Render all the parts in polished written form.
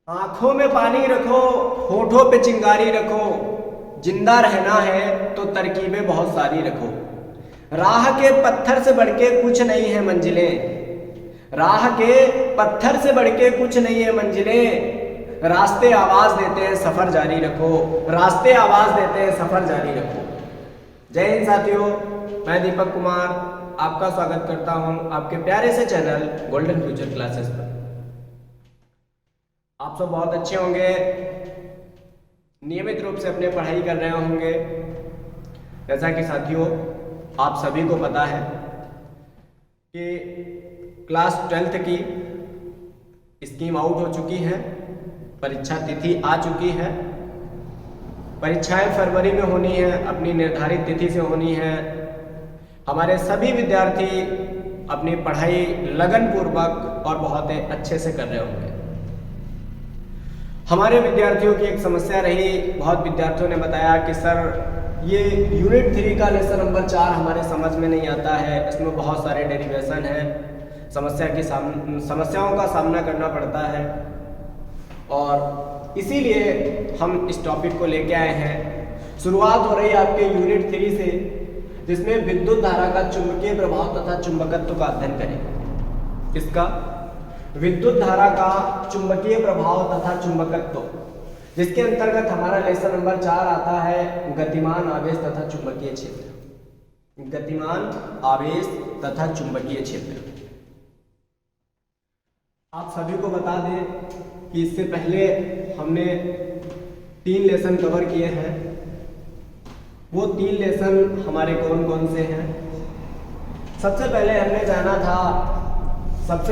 आंखों में पानी रखो, होठों पे चिंगारी रखो, जिंदा रहना है तो तरकीबें बहुत सारी रखो। राह के पत्थर से बढ़ के कुछ नहीं है मंजिलें, राह के पत्थर से बढ़ के कुछ नहीं है मंजिलें। रास्ते आवाज देते हैं सफर जारी रखो, रास्ते आवाज देते हैं सफर जारी रखो। जय हिंद साथियों, मैं दीपक कुमार आपका स्वागत करता हूं आपके प्यारे से चैनल गोल्डन फ्यूचर क्लासेस पर। आप सब बहुत अच्छे होंगे, नियमित रूप से अपने पढ़ाई कर रहे होंगे। जैसा कि साथियों आप सभी को पता है कि क्लास 12th की स्कीम आउट हो चुकी है, परीक्षा तिथि आ चुकी है। परीक्षाएं फरवरी में होनी है, अपनी निर्धारित तिथि से होनी है। हमारे सभी विद्यार्थी अपनी पढ़ाई लगन पूर्वक और बहुत अच्छे से कर रहे होंगे। हमारे विद्यार्थियों की एक समस्या रही, बहुत विद्यार्थियों ने बताया कि सर ये यूनिट 3 का लेसन नंबर 4 हमारे समझ में नहीं आता है, इसमें बहुत सारे डेरिवेशन हैं, समस्याओं का सामना करना पड़ता है और इसीलिए हम इस टॉपिक को लेके आए हैं। शुरुआत हो रही है आपके यूनिट 3 से, जिसमें विद्युत धारा का चुंबकीय प्रभाव तथा चुंबकत्व का अध्ययन करेंगे। इसका विद्युत धारा का चुंबकीय प्रभाव तथा चुंबकत्व, जिसके अंतर्गत हमारा लेसन नंबर 4 आता है गतिमान आवेश तथा चुंबकीय क्षेत्र। गतिमान आवेश तथा चुंबकीय क्षेत्र। आप सभी को बता दें कि इससे पहले हमने 3 लेसन कवर किए हैं। वो 3 लेसन हमारे कौन कौन से हैं? सबसे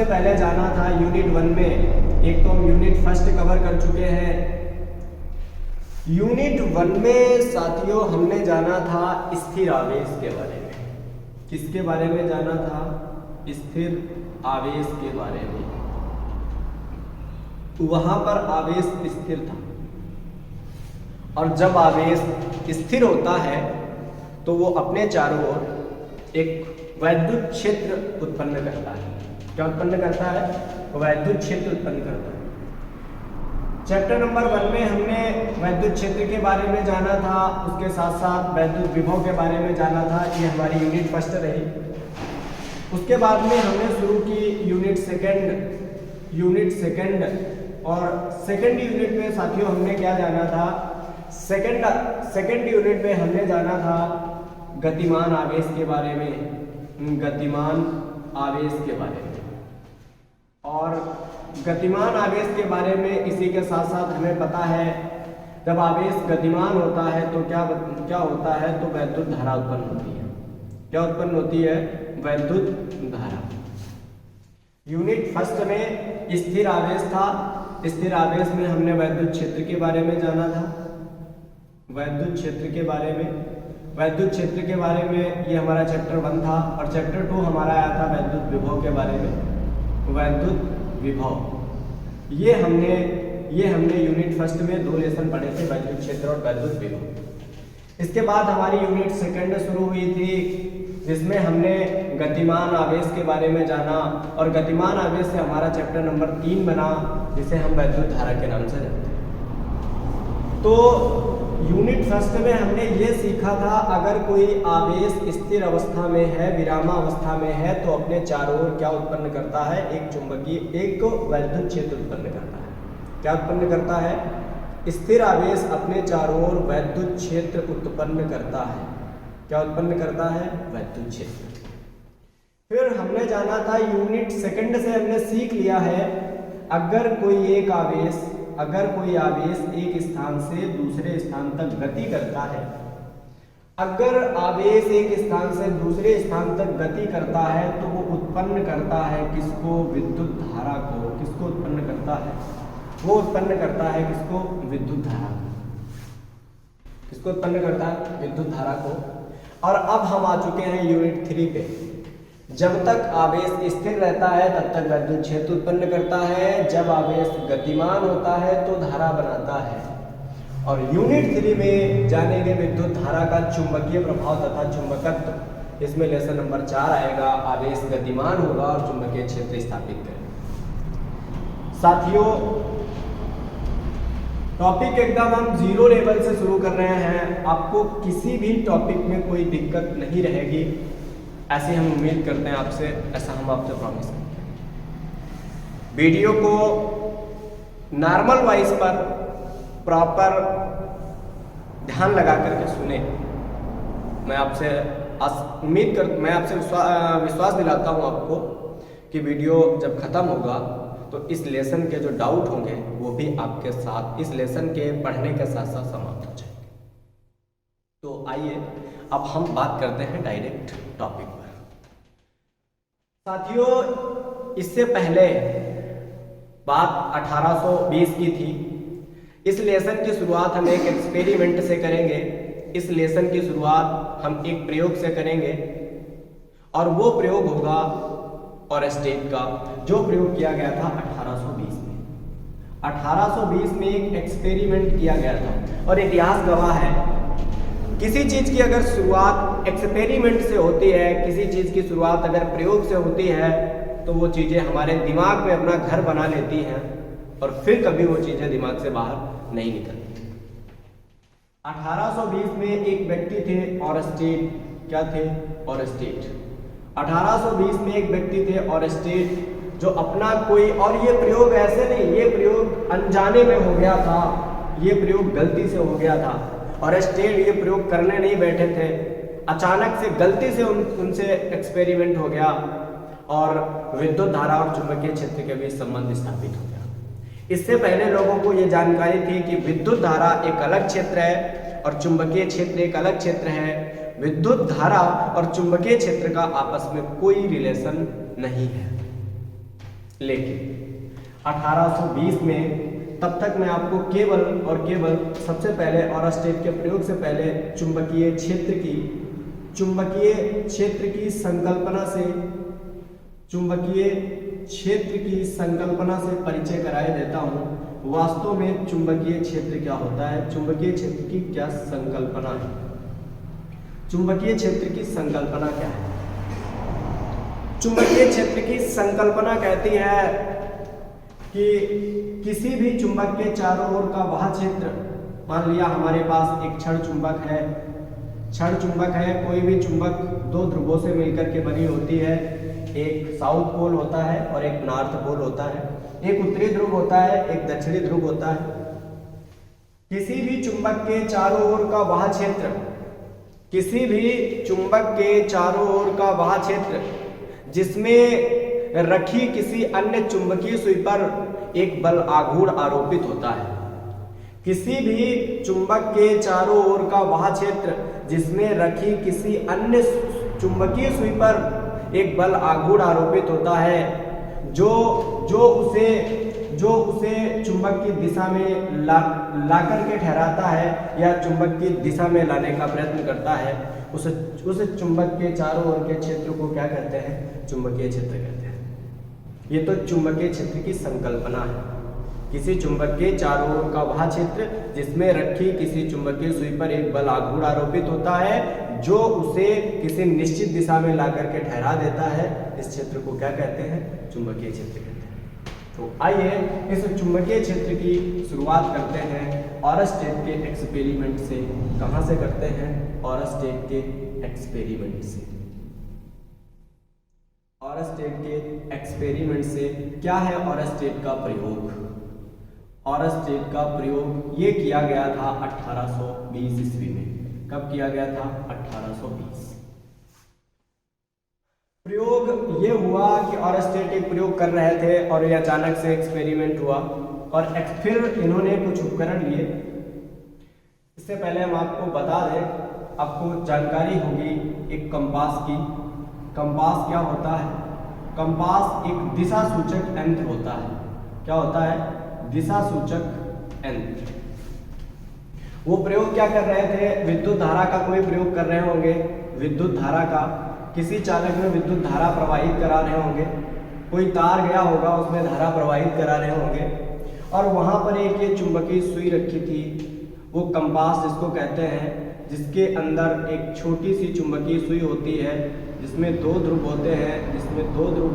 पहले जाना था यूनिट 1 में। एक तो हम यूनिट 1 कवर कर चुके हैं। यूनिट 1 में साथियों हमने जाना था स्थिर आवेश के बारे में। किसके बारे में जाना था? स्थिर आवेश के बारे में। वहां पर आवेश स्थिर था, और जब आवेश स्थिर होता है तो वो अपने चारों ओर एक वैद्युत क्षेत्र उत्पन्न करता है। क्या उत्पन्न करता है? वैद्युत क्षेत्र उत्पन्न करता है। चैप्टर नंबर 1 में हमने वैद्युत क्षेत्र के बारे में जाना था, उसके साथ साथ वैद्युत विभव के बारे में जाना था। ये हमारी यूनिट 1 रही। उसके बाद में हमने शुरू की यूनिट सेकंड और सेकंड यूनिट में साथियों हमने क्या जाना था? सेकंड यूनिट में हमने जाना था गतिमान आवेश के बारे में। गतिमान आवेश के बारे में, और गतिमान आवेश के बारे में इसी के साथ साथ हमें पता है जब आवेश गतिमान होता है तो क्या होता है? तो वैद्युत धारा उत्पन्न होती है। क्या उत्पन्न होती है? वैद्युत धारा। यूनिट 1 में स्थिर आवेश था। स्थिर आवेश में हमने वैद्युत क्षेत्र के बारे में जाना था। वैद्युत क्षेत्र के बारे में ये हमारा चैप्टर 1 था, और चैप्टर 2 हमारा आया था वैद्युत विभव के बारे में। वैद्युत विभव ये हमने यूनिट 1 में 2 लेसन पढ़े थे, वैद्युत क्षेत्र और वैद्युत विभव। इसके बाद हमारी यूनिट 2 शुरू हुई थी, जिसमें हमने गतिमान आवेश के बारे में जाना, और गतिमान आवेश से हमारा चैप्टर नंबर 3 बना, जिसे हम वैद्युत धारा के नाम से जानते हैं। तो यूनिट 1 में हमने ये सीखा था, अगर कोई आवेश स्थिर अवस्था में है, विरामावस्था में है, तो अपने चारों ओर क्या उत्पन्न करता है? एक वैद्युत क्षेत्र उत्पन्न करता है। क्या उत्पन्न करता है? स्थिर आवेश अपने चारों ओर वैद्युत क्षेत्र उत्पन्न करता है। क्या उत्पन्न करता है? वैद्युत क्षेत्र। फिर हमने जाना था यूनिट 2 से हमने सीख लिया है, अगर कोई आवेश एक स्थान से दूसरे स्थान तक गति करता है, अगर आवेश एक स्थान से दूसरे स्थान तक गति करता है तो वो उत्पन्न करता है किसको? विद्युत धारा को। किसको उत्पन्न करता है? वो उत्पन्न करता है किसको? विद्युत धारा को। किसको उत्पन्न करता है? विद्युत धारा को। और अब हम आ चुके हैं यूनिट 3 पे। जब तक आवेश स्थिर रहता है तब तक वैद्युत क्षेत्र उत्पन्न करता है, जब आवेश गतिमान होता है तो धारा बनाता है। और यूनिट 3 में जानेंगे विद्युत धारा का चुंबकीय प्रभाव तथा चुंबकत्व। इसमें लेसन नंबर 4 आएगा, आवेश गतिमान होगा और चुंबकीय क्षेत्र स्थापित करेगा। साथियों टॉपिक एकदम हम जीरो लेवल से शुरू कर रहे हैं, आपको किसी भी टॉपिक में कोई दिक्कत नहीं रहेगी, ऐसे हम उम्मीद करते हैं आपसे, ऐसा हम आपसे प्रॉमिस करते हैं। वीडियो को नॉर्मल वॉइस पर प्रॉपर ध्यान लगा करके सुने। मैं आपसे मैं आपसे विश्वास दिलाता हूँ आपको कि वीडियो जब ख़त्म होगा तो इस लेसन के जो डाउट होंगे वो भी आपके साथ इस लेसन के पढ़ने के साथ साथ समाप्त हो जाएंगे। तो आइए अब हम बात करते हैं डायरेक्ट टॉपिक पर। साथियों, इससे पहले बात 1820 की थी। इस लेसन की शुरुआत हम एक एक्सपेरिमेंट से करेंगे। इस लेसन की शुरुआत हम एक प्रयोग से करेंगे और वो प्रयोग होगा ऑरेस्टेट का, जो प्रयोग किया गया था 1820 में। 1820 में एक एक्सपेरिमेंट किया गया था और इतिहास गवाह है, किसी चीज़ की अगर शुरुआत एक्सपेरिमेंट से होती है, किसी चीज़ की शुरुआत अगर प्रयोग से होती है तो वो चीज़ें हमारे दिमाग में अपना घर बना लेती हैं और फिर कभी वो चीज़ें दिमाग से बाहर नहीं निकलती। 1820 में एक व्यक्ति थे ऑरेस्टेट। क्या थे? ऑरेस्टेट। 1820 में एक व्यक्ति थे ऑरेस्टेट, जो अपना कोई, और ये प्रयोग ऐसे नहीं, ये प्रयोग अनजाने में हो गया था, ये प्रयोग गलती से हो गया था। ऑरेस्टेट ये प्रयोग करने नहीं बैठे थे, अचानक से गलती से उनसे एक्सपेरिमेंट हो गया और विद्युत धारा और चुंबकीय क्षेत्र के बीच संबंध स्थापित हो गया। इससे पहले लोगों को ये जानकारी थी कि विद्युत धारा एक अलग क्षेत्र है और चुंबकीय क्षेत्र एक अलग क्षेत्र है। विद्युत धारा और चुंबकीय क्षेत्र का आपस में कोई रिलेशन नहीं है। लेकिन 1820 में, तब तक मैं आपको केवल और केवल सबसे पहले ऑरेस्टेट के प्रयोग से पहले चुंबकीय क्षेत्र की संकल्पना से परिचय कराए देता हूँ। वास्तव में चुंबकीय क्षेत्र क्या होता है, चुंबकीय क्षेत्र की क्या संकल्पना है, चुंबकीय क्षेत्र की संकल्पना क्या है। चुंबकीय क्षेत्र की संकल्पना कहती है कि किसी भी चुंबक के चारों ओर का वह क्षेत्र, मान लिया हमारे पास एक क्षण चुंबक है, कोई भी चुंबक दो ध्रुवों से मिलकर के बनी होती है, एक साउथ पोल होता है और एक नॉर्थ पोल होता है, एक उत्तरी ध्रुव होता है, एक दक्षिणी ध्रुव होता है। किसी भी चुंबक के चारों ओर का वह क्षेत्र, किसी भी चुंबक के चारों ओर का वह क्षेत्र जिसमें रखी किसी अन्य चुंबकीय सुई पर एक बल आघूर्ण आरोपित होता है। किसी भी चुंबक के चारों ओर का वह क्षेत्र जिसमें रखी किसी अन्य चुंबकीय सुई पर एक बल आघूर्ण आरोपित होता है, जो उसे चुंबक की दिशा में लाकर के ठहराता है या चुंबक की दिशा में लाने का प्रयत्न करता है, उस चुंबक के चारों ओर के क्षेत्र को क्या कहते हैं? चुंबकीय क्षेत्र कहते हैं। ये तो चुंबकीय क्षेत्र की संकल्पना है। किसी चुंबक के चारों ओर का वह क्षेत्र जिसमें रखी किसी चुंबकीय सुई पर एक बल आघूर्ण आरोपित होता है, जो उसे किसी निश्चित दिशा में लाकर के ठहरा देता है, इस क्षेत्र को क्या कहते हैं? चुंबकीय क्षेत्र कहते हैं। तो आइए इस चुंबकीय क्षेत्र की शुरुआत करते हैं ऑरेस्टेट के एक्सपेरिमेंट से। कहाँ से करते हैं? ऑरेस्टेट के एक्सपेरिमेंट से। ऑरेस्टेट के एक्सपेरिमेंट से क्या है ऑरेस्टेट का प्रयोग? ऑरेस्टेट का प्रयोग ये किया गया था 1820 ईस्वी में। कब किया गया था? 1820। प्रयोग ये हुआ कि ऑरेस्टेट एक प्रयोग कर रहे थे और ये अचानक से एक्सपेरिमेंट हुआ और फिर इन्होंने कुछ उपकरण लिए। इससे पहले हम आपको बता दें, आपको जानकारी होगी एक कंपास की। कंपास क्या होता है? कंपास एक दिशा सूचक यंत्र होता है। क्या होता है? दिशा सूचक यंत्र। वो प्रयोग क्या कर रहे थे? विद्युत धारा का कोई प्रयोग कर रहे होंगे, विद्युत धारा का, किसी चालक में विद्युत धारा प्रवाहित करा रहे होंगे, कोई तार गया होगा उसमें धारा प्रवाहित करा रहे होंगे और वहाँ पर एक ये चुंबकीय सुई रखी थी, वो कंपास जिसको कहते हैं, जिसके अंदर एक छोटी सी चुंबकीय सुई होती है, जिसमें दो ध्रुव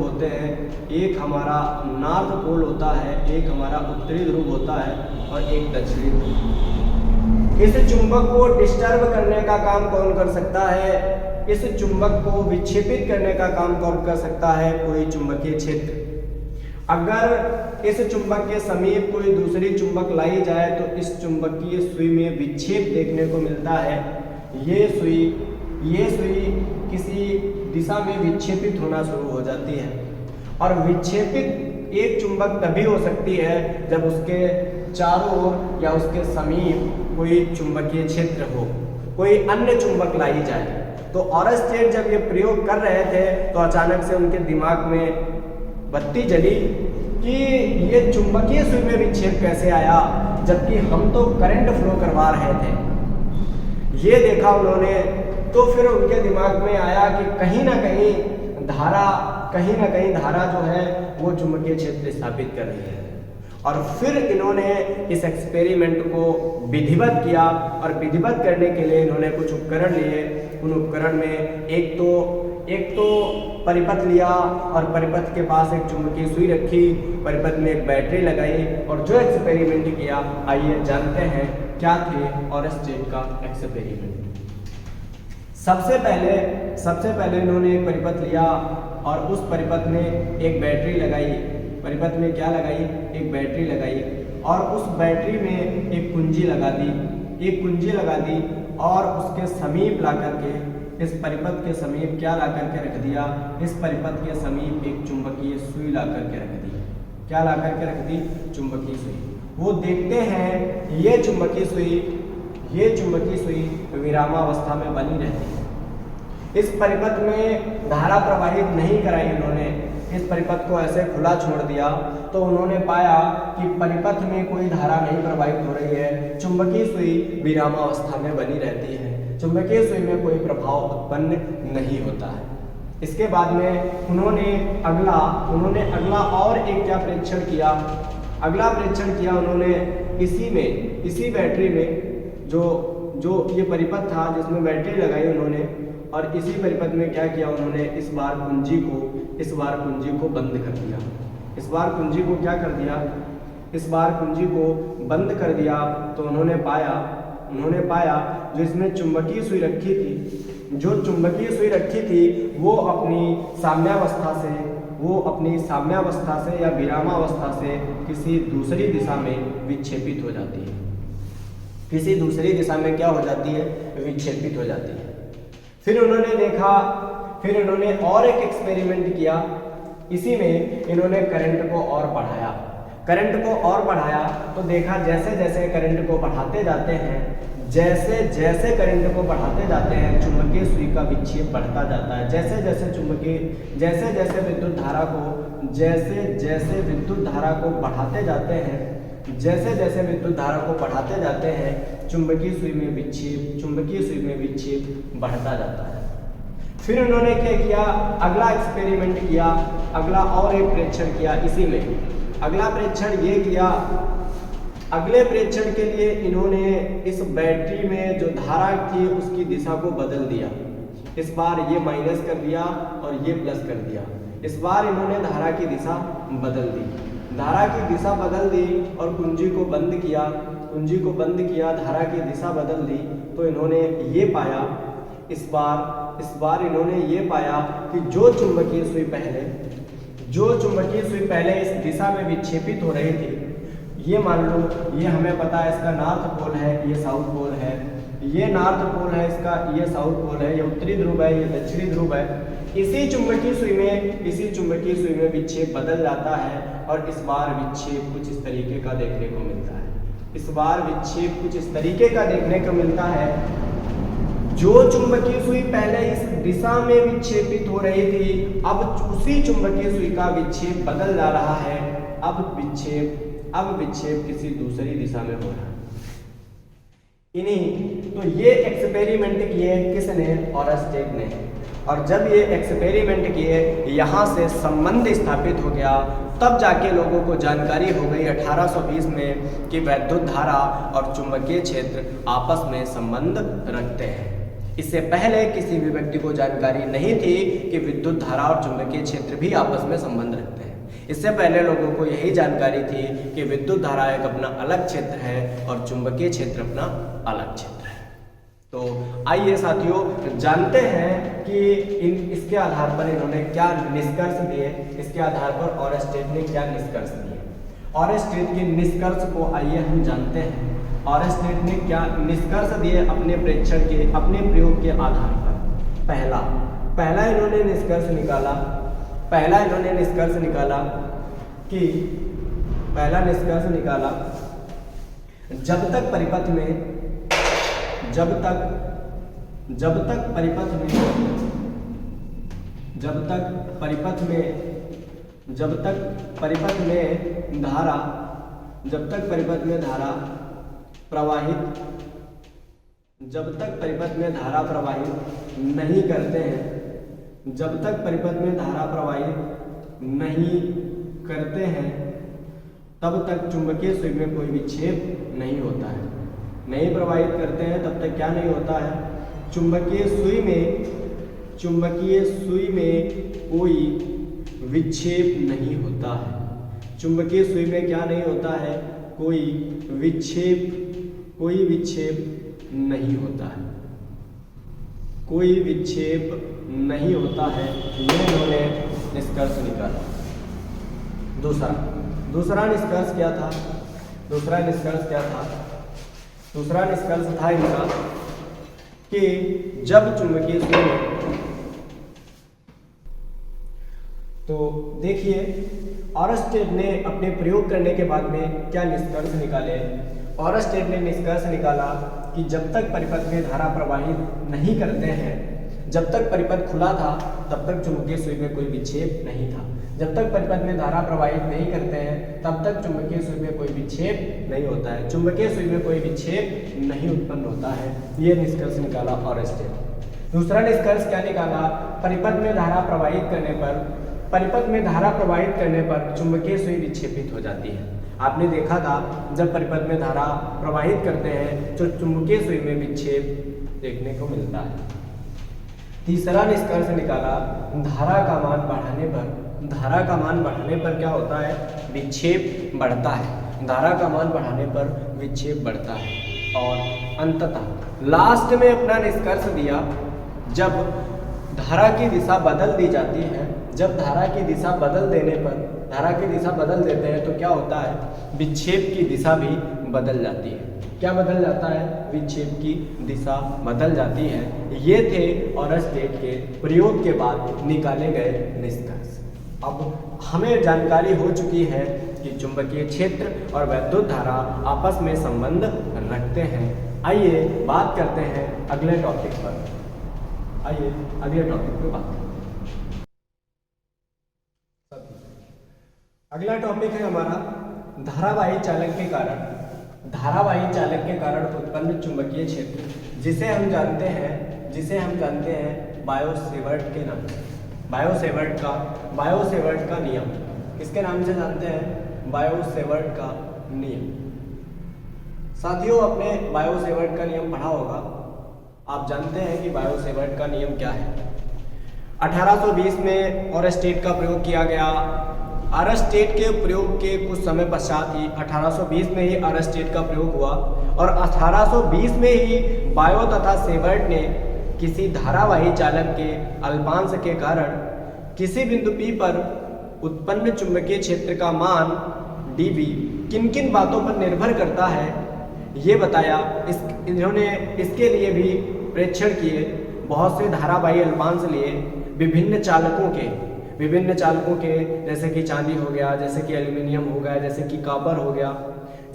होते हैं। एक हमारा नॉर्थ पोल होता है, एक हमारा उत्तरी ध्रुव होता है और एक दक्षिणी ध्रुव। इस चुंबक को डिस्टर्ब करने का काम कौन कर सकता है? इस चुंबक को विक्षेपित करने का काम कौन कर सकता है? कोई चुंबकीय क्षेत्र। अगर इस चुंबक के समीप कोई दूसरी चुंबक लाई जाए तो इस चुंबकीय सुई में विक्षेप देखने को मिलता है। ये सुई किसी दिशा में विक्षेपित होना शुरू हो जाती है। और विक्षेपित एक चुंबक तभी हो सकती है जब उसके चारों ओर या उसके समीप कोई चुंबकीय क्षेत्र हो, कोई अन्य चुंबक लाई जाए। तो ऑरस्टेड जब ये प्रयोग कर रहे थे तो अचानक से उनके दिमाग में बत्ती जली कि ये चुंबकीय सुई में विक्षेप कैसे आया, जबकि हम तो करंट फ्लो करवा रहे थे। ये देखा उन्होंने, तो फिर उनके दिमाग में आया कि कहीं ना कहीं धारा जो है वो चुंबकीय क्षेत्र स्थापित कर रही है। और फिर इन्होंने इस एक्सपेरिमेंट को विधिवत किया, और विधिवत करने के लिए इन्होंने कुछ उपकरण लिए। उन उपकरण में एक तो परिपथ लिया और परिपथ के पास एक चुंबकीय सुई रखी, परिपथ में एक बैटरी लगाई और जो एक्सपेरिमेंट किया, आइए जानते हैं क्या थे ऑरस्टेड का एक्सपेरिमेंट। सबसे पहले इन्होंने एक परिपथ लिया और उस परिपथ में एक बैटरी लगाई। परिपथ में क्या लगाई? एक बैटरी लगाई और उस बैटरी में एक कुंजी लगा दी और उसके समीप ला करके, इस परिपथ के समीप क्या ला करके रख दिया? इस परिपथ के समीप एक चुंबकीय सुई ला करके रख दी। क्या ला करके रख दी? चुंबकीय सुई। वो देखते हैं ये चुंबकीय सुई विरामावस्था में बनी रहती है। इस परिपथ में धारा प्रवाहित नहीं कराई उन्होंने, इस परिपथ को ऐसे खुला छोड़ दिया। तो उन्होंने पाया कि परिपथ में कोई धारा नहीं प्रवाहित हो रही है, चुंबकीय सुई विरामावस्था में बनी रहती है, चुंबकीय सुई में कोई प्रभाव उत्पन्न नहीं होता है। इसके बाद में उन्होंने अगला और एक क्या परीक्षण किया? अगला परीक्षण किया उन्होंने इसी बैटरी में जो ये परिपथ था जिसमें बैटरी लगाई उन्होंने, और इसी परिपथ में क्या किया उन्होंने? इस बार कुंजी को बंद कर दिया। इस बार कुंजी को क्या कर दिया? इस बार कुंजी को बंद कर दिया। तो उन्होंने पाया जो इसमें चुंबकीय सुई रखी थी वो अपनी साम्यावस्था से या विरामावस्था से किसी दूसरी दिशा में विक्षेपित हो जाती है। किसी दूसरी दिशा में क्या हो जाती है? विक्षेपित हो जाती है। फिर उन्होंने और एक एक्सपेरिमेंट किया। इसी में इन्होंने करंट को और बढ़ाया तो देखा जैसे जैसे करंट को बढ़ाते जाते हैं चुंबकीय सुई का विक्षेप बढ़ता जाता है। जैसे जैसे विद्युत धारा को बढ़ाते जाते हैं चुंबकीय सुई में विक्षेप बढ़ता जाता है। फिर उन्होंने क्या किया? अगला एक्सपेरिमेंट किया, अगला और एक परीक्षण किया। इसी में अगला परीक्षण ये किया, अगले परीक्षण के लिए इन्होंने इस बैटरी में जो धारा थी उसकी दिशा को बदल दिया। इस बार ये माइनस कर दिया और ये प्लस कर दिया। इस बार इन्होंने धारा की दिशा बदल दी और कुंजी को बंद किया, धारा की दिशा बदल दी। तो इन्होंने ये पाया, इस बार इन्होंने ये पाया कि जो चुंबकीय सुई पहले इस दिशा में विक्षेपित हो रही थी, ये मान लो ये हमें पता है इसका नॉर्थ पोल है, ये साउथ पोल है, ये नॉर्थ पोल है इसका, ये साउथ पोल है, ये उत्तरी ध्रुव है, ये दक्षिणी ध्रुव है। इसी चुंबकीय सुई में विक्षेप बदल जाता है और इस बार विक्षेप कुछ इस तरीके का देखने को मिलता है। जो चुंबकीय सुई पहले इस दिशा में विक्षेपित हो रही थी, अब उसी चुंबकीय सुई का विक्षेप बदल जा रहा है। अब विक्षेप किसी दूसरी दिशा में हो रहा है। तो ये एक्सपेरिमेंट किए किसने? ऑरस्टेड ने। और जब ये एक्सपेरिमेंट किए, यहाँ से संबंध स्थापित हो गया तब जाके लोगों को जानकारी हो गई 1820 में कि वैद्युत धारा और चुंबकीय क्षेत्र आपस में संबंध रखते हैं। इससे पहले किसी भी व्यक्ति को जानकारी नहीं थी कि विद्युत धारा और चुंबकीय क्षेत्र भी आपस में संबंध रखते हैं। इससे पहले लोगों को यही जानकारी थी कि विद्युत धारा एक अपना अलग क्षेत्र है और चुंबकीय क्षेत्र अपना अलग क्षेत्र है। तो आइए साथियों जानते हैं कि इसके आधार पर इन्होंने क्या निष्कर्ष दिए, इसके आधार पर ऑरेस्टेट ने क्या निष्कर्ष दिए। ऑरेस्टेट के निष्कर्ष को आइए हम जानते हैं। ऑरेस्टेट ने क्या निष्कर्ष दिए अपने प्रेक्षण के, अपने प्रयोग के आधार पर। पहला इन्होंने निष्कर्ष निकाला कि जब तक परिपथ में धारा प्रवाहित नहीं करते हैं, तब तक चुंबकीय सुई में कोई विक्षेप नहीं होता है। नहीं प्रवाहित करते हैं तब तक क्या नहीं होता है, चुंबकीय सुई में कोई विक्षेप नहीं होता है। चुंबकीय सुई में क्या नहीं होता है, कोई विक्षेप नहीं होता है। ये इन्होंने निष्कर्ष निकाला। दूसरा निष्कर्ष क्या था? दूसरा निष्कर्ष था इनका कि जब चुंबकीय सुई में, तो देखिए ऑरेस्टेड ने अपने प्रयोग करने के बाद में क्या निष्कर्ष निकाले। ऑरेस्टेड ने निष्कर्ष निकाला कि जब तक परिपथ में धारा प्रवाहित नहीं करते हैं, जब तक परिपथ खुला था तब तक चुंबकीय सुई में कोई विक्षेप नहीं था। जब तक परिपथ में धारा प्रवाहित नहीं करते हैं तब तक चुंबकीय सुई में कोई विक्षेप नहीं होता है। चुंबकीय सुई में कोई विक्षेप नहीं उत्पन्न होता है। ये निष्कर्ष निकाला ऑरेस्टेड। दूसरा निष्कर्ष क्या निकाला? परिपथ में धारा प्रवाहित करने पर चुंबकीय सुई विक्षेपित हो जाती है। आपने देखा था जब परिपथ में धारा प्रवाहित करते हैं तो चुंबकीय सुई में विक्षेप देखने को मिलता है। तीसरा निष्कर्ष निकाला, धारा का मान बढ़ाने पर क्या होता है, विक्षेप बढ़ता है। धारा का मान बढ़ाने पर विक्षेप बढ़ता है। और अंततः लास्ट में अपना निष्कर्ष दिया, जब धारा की दिशा बदल दी जाती है, जब धारा की दिशा बदल देते हैं तो क्या होता है, विक्षेप की दिशा भी बदल जाती है। क्या बदल जाता है? विक्षेप की दिशा बदल जाती है। ये थे ऑरेस्टेड के प्रयोग के बाद निकाले गए निष्कर्ष। अब हमें जानकारी हो चुकी है कि चुंबकीय क्षेत्र और वैद्युत धारा आपस में संबंध रखते हैं। आइए बात करते हैं अगले टॉपिक पर। अगला टॉपिक है हमारा धारावाही चालक के कारण उत्पन्न चुंबकीय क्षेत्र, जिसे हम जानते हैं बायो-सेवर्ट के नाम से। बायो-सेवर्ट का नियम किसके नाम से जानते हैं? बायो-सेवर्ट का नियम। साथियों आपने बायो-सेवर्ट का नियम पढ़ा होगा। आप जानते हैं कि बायो-सेवर्ट का नियम क्या है। 1820 में ऑरेस्टेड का प्रयोग किया गया। ऑरेस्टेड के प्रयोग के कुछ समय पश्चात ही 1820 में ही ऑरेस्टेड का प्रयोग हुआ और 1820 में ही बायो तथा सेवर्ट ने किसी धारावाही चालक के अल्पांश के कारण किसी बिंदु P पर उत्पन्न चुंबकीय क्षेत्र का मान dB किन किन बातों पर निर्भर करता है ये बताया। इन्होंने इसके लिए भी प्रेक्षण किए, बहुत से धारावाही अल्पांश लिए विभिन्न चालकों के जैसे कि चांदी हो गया, जैसे कि एल्यूमिनियम हो गया, जैसे कि कॉपर हो गया,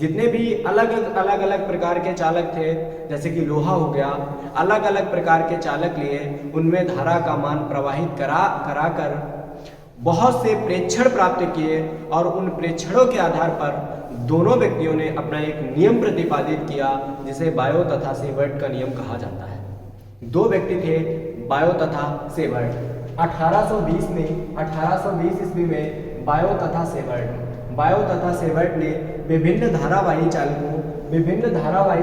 जितने भी अलग अलग प्रकार के चालक थे, जैसे कि लोहा हो गया, अलग अलग प्रकार के चालक लिए, उनमें धारा का मान प्रवाहित कराकर बहुत से प्रेक्षण प्राप्त किए और उन प्रेक्षणों के आधार पर दोनों व्यक्तियों ने अपना एक नियम प्रतिपादित किया जिसे बायो तथा सेवर्ट का नियम कहा जाता है। दो व्यक्ति थे बायो तथा सेवर्ट। 1820 ईस्वी में बायो तथा सेवर्ट ने विभिन्न धारावाही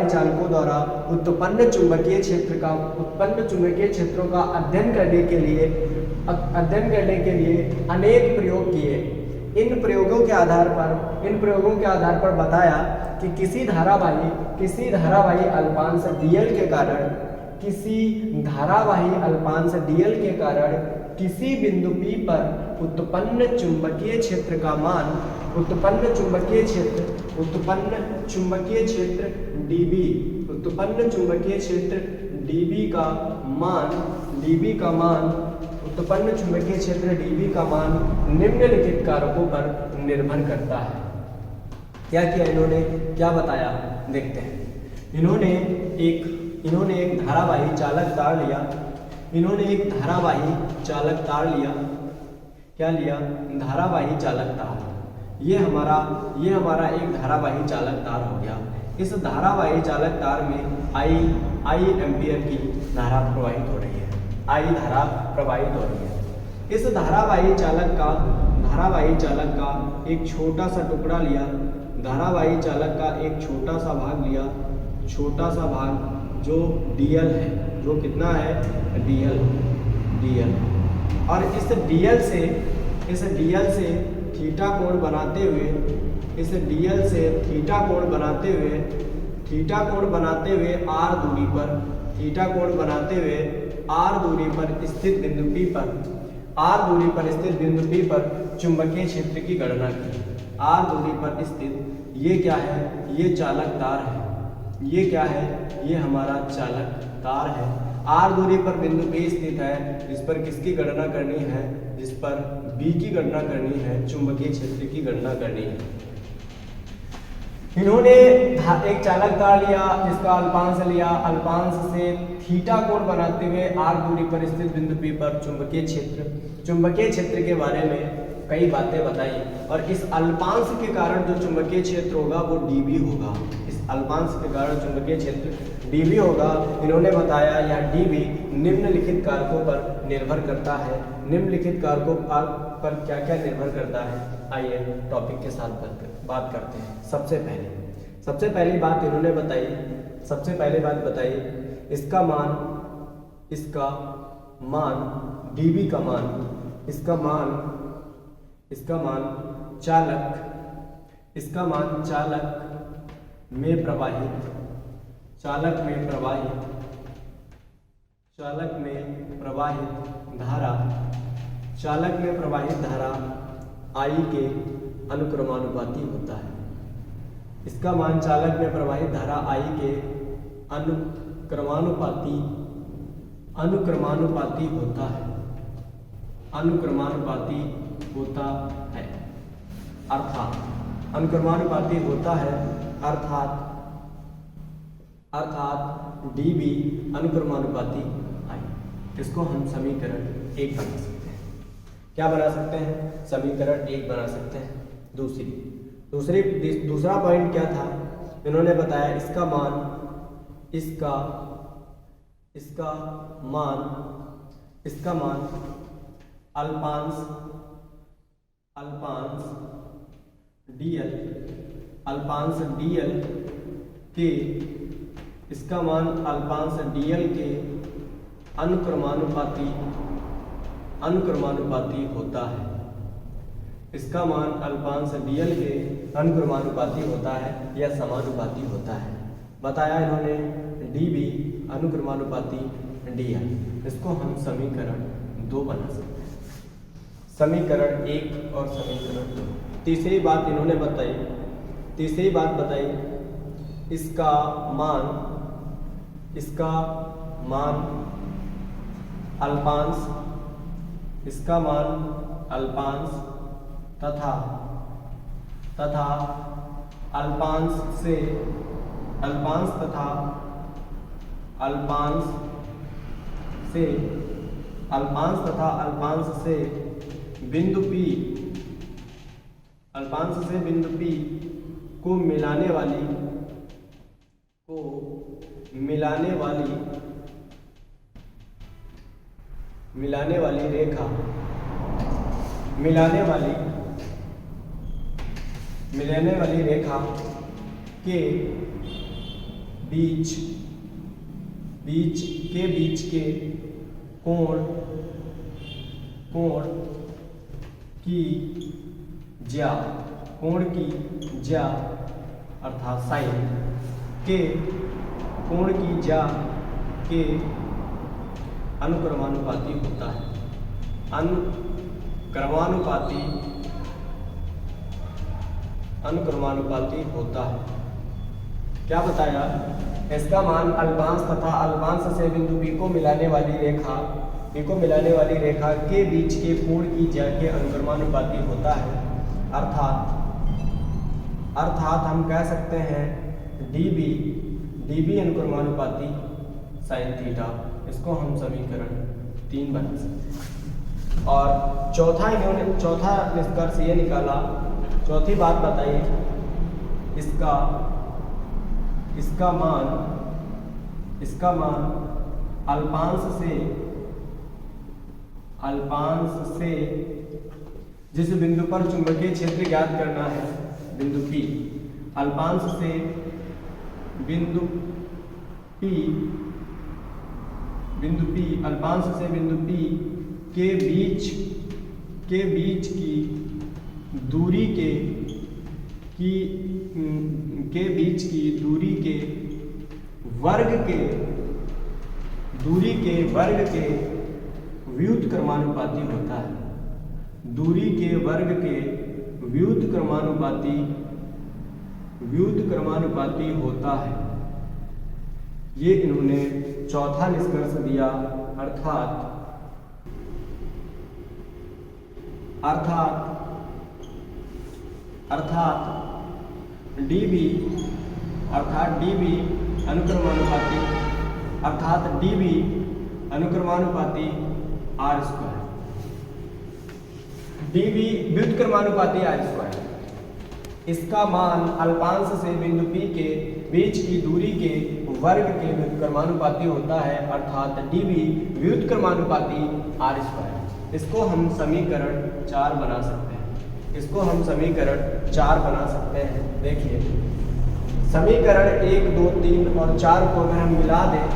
चालकों द्वारा उत्पन्न चुंबकीय क्षेत्रों का अध्ययन करने के लिए अनेक प्रयोग किए। इन प्रयोगों के आधार पर बताया कि किसी धारावाही अल्पांश dl के कारण किसी बिंदु P पर उत्पन्न चुंबकीय क्षेत्र dB का मान निम्नलिखित कारकों पर निर्भर करता है। क्या किया इन्होंने, क्या बताया, देखते हैं। इन्होंने एक धारावाही चालक तार लिया। क्या लिया? धारावाही चालक तार। ये हमारा एक धारावाही चालक तार हो गया। इस धारावाही चालक तार में आई एम्पियर की धारा प्रवाहित हो रही है। इस धारावाही चालक का एक छोटा सा टुकड़ा लिया। धारावाही चालक का एक छोटा सा भाग जो dl है, जो कितना है, dl, और इस dl से थीटा कोण बनाते हुए r दूरी पर स्थित बिंदु P पर चुंबकीय क्षेत्र की गणना की। r दूरी पर स्थित, ये क्या है, ये चालक तार है। ये क्या है, ये हमारा चालक तार है। r दूरी पर बिंदु P स्थित है, जिस पर किसकी गणना करनी है, जिस पर B की गणना करनी है, चुंबकीय क्षेत्र की गणना करनी है। इन्होंने एक चालक तार लिया, जिसका अल्पांश लिया। अल्पांश से थीटा कोण बनाते हुए r दूरी पर स्थित बिंदु P पर चुंबकीय क्षेत्र के बारे में कई बातें बताई, और इस अल्पांश के कारण जो चुंबकीय क्षेत्र होगा वो dB होगा। इस अल्पांश के कारण चुंबकीय क्षेत्र dB होगा। इन्होंने बताया यह dB निम्नलिखित कारकों पर निर्भर करता है। निम्नलिखित कारकों पर क्या क्या निर्भर करता है, आइए टॉपिक के साथ बात करते हैं। सबसे पहली बात इन्होंने बताई, इसका मान dB का मान, इसका मान चालक में प्रवाहित धारा I के अनुक्रमानुपाती होता है। इसका मान चालक में प्रवाहित धारा I के अनुक्रमानुपाती होता है। अर्थात dB अनुक्रमानुपाती I। इसको हम समीकरण 1 बना सकते हैं। क्या बना सकते हैं? समीकरण 1 बना सकते हैं। दूसरा पॉइंट क्या था, इन्होंने बताया इसका मान अल्पांश dl के अनुक्रमानुपाती होता है। इसका मान अल्पांश dl के अनुक्रमानुपाती होता है या समानुपाती होता है। बताया इन्होंने dB अनुक्रमानुपाती dl। इसको हम समीकरण 2 बना सकते हैं। समीकरण 1 और समीकरण 2। तीसरी बात बताई, इसका मान अल्पांश तथा अल्पांश से बिंदु P को मिलाने वाली मिलाने वाली रेखा के बीच के कोण की ज्या अर्थात साइन के कोण की ज्या के अनुक्रमानुपाती होता है। अनुक्रमानुपाती होता है। क्या बताया? इसका मान अल्पांश तथा अल्पांश से बिंदु P को मिलाने वाली रेखा के बीच के कोण की ज्या के अनुक्रमानुपाती होता है। अर्थात हम कह सकते हैं dB अनुक्रमानुपाती साइन थीटा। इसको हम समीकरण 3 बना सकते हैं। और चौथा निष्कर्ष ये निकाला, चौथी बात बताइए, इसका मान अल्पांश से जिस बिंदु पर चुंबकीय क्षेत्र ज्ञात करना है, बिंदु P, अल्पांश से बिंदु P के बीच की दूरी के वर्ग के व्युत्क्रमानुपाती होता है। दूरी के वर्ग के व्युत्क्रमानुपाती होता है। ये इन्होंने चौथा निष्कर्ष दिया। अर्थात dB अनुक्रमानुपाती r²। dB व्युत्क्रमानुपाती r²। इसका मान अल्पांश से बिंदु P के बीच की दूरी के वर्ग के व्युत्क्रमानुपाती होता है, अर्थात dB व्युत्क्रमानुपाती r²। इसको हम समीकरण 4 बना सकते हैं। देखिए, समीकरण 1, 2, 3 और 4 को अगर हम मिला दें,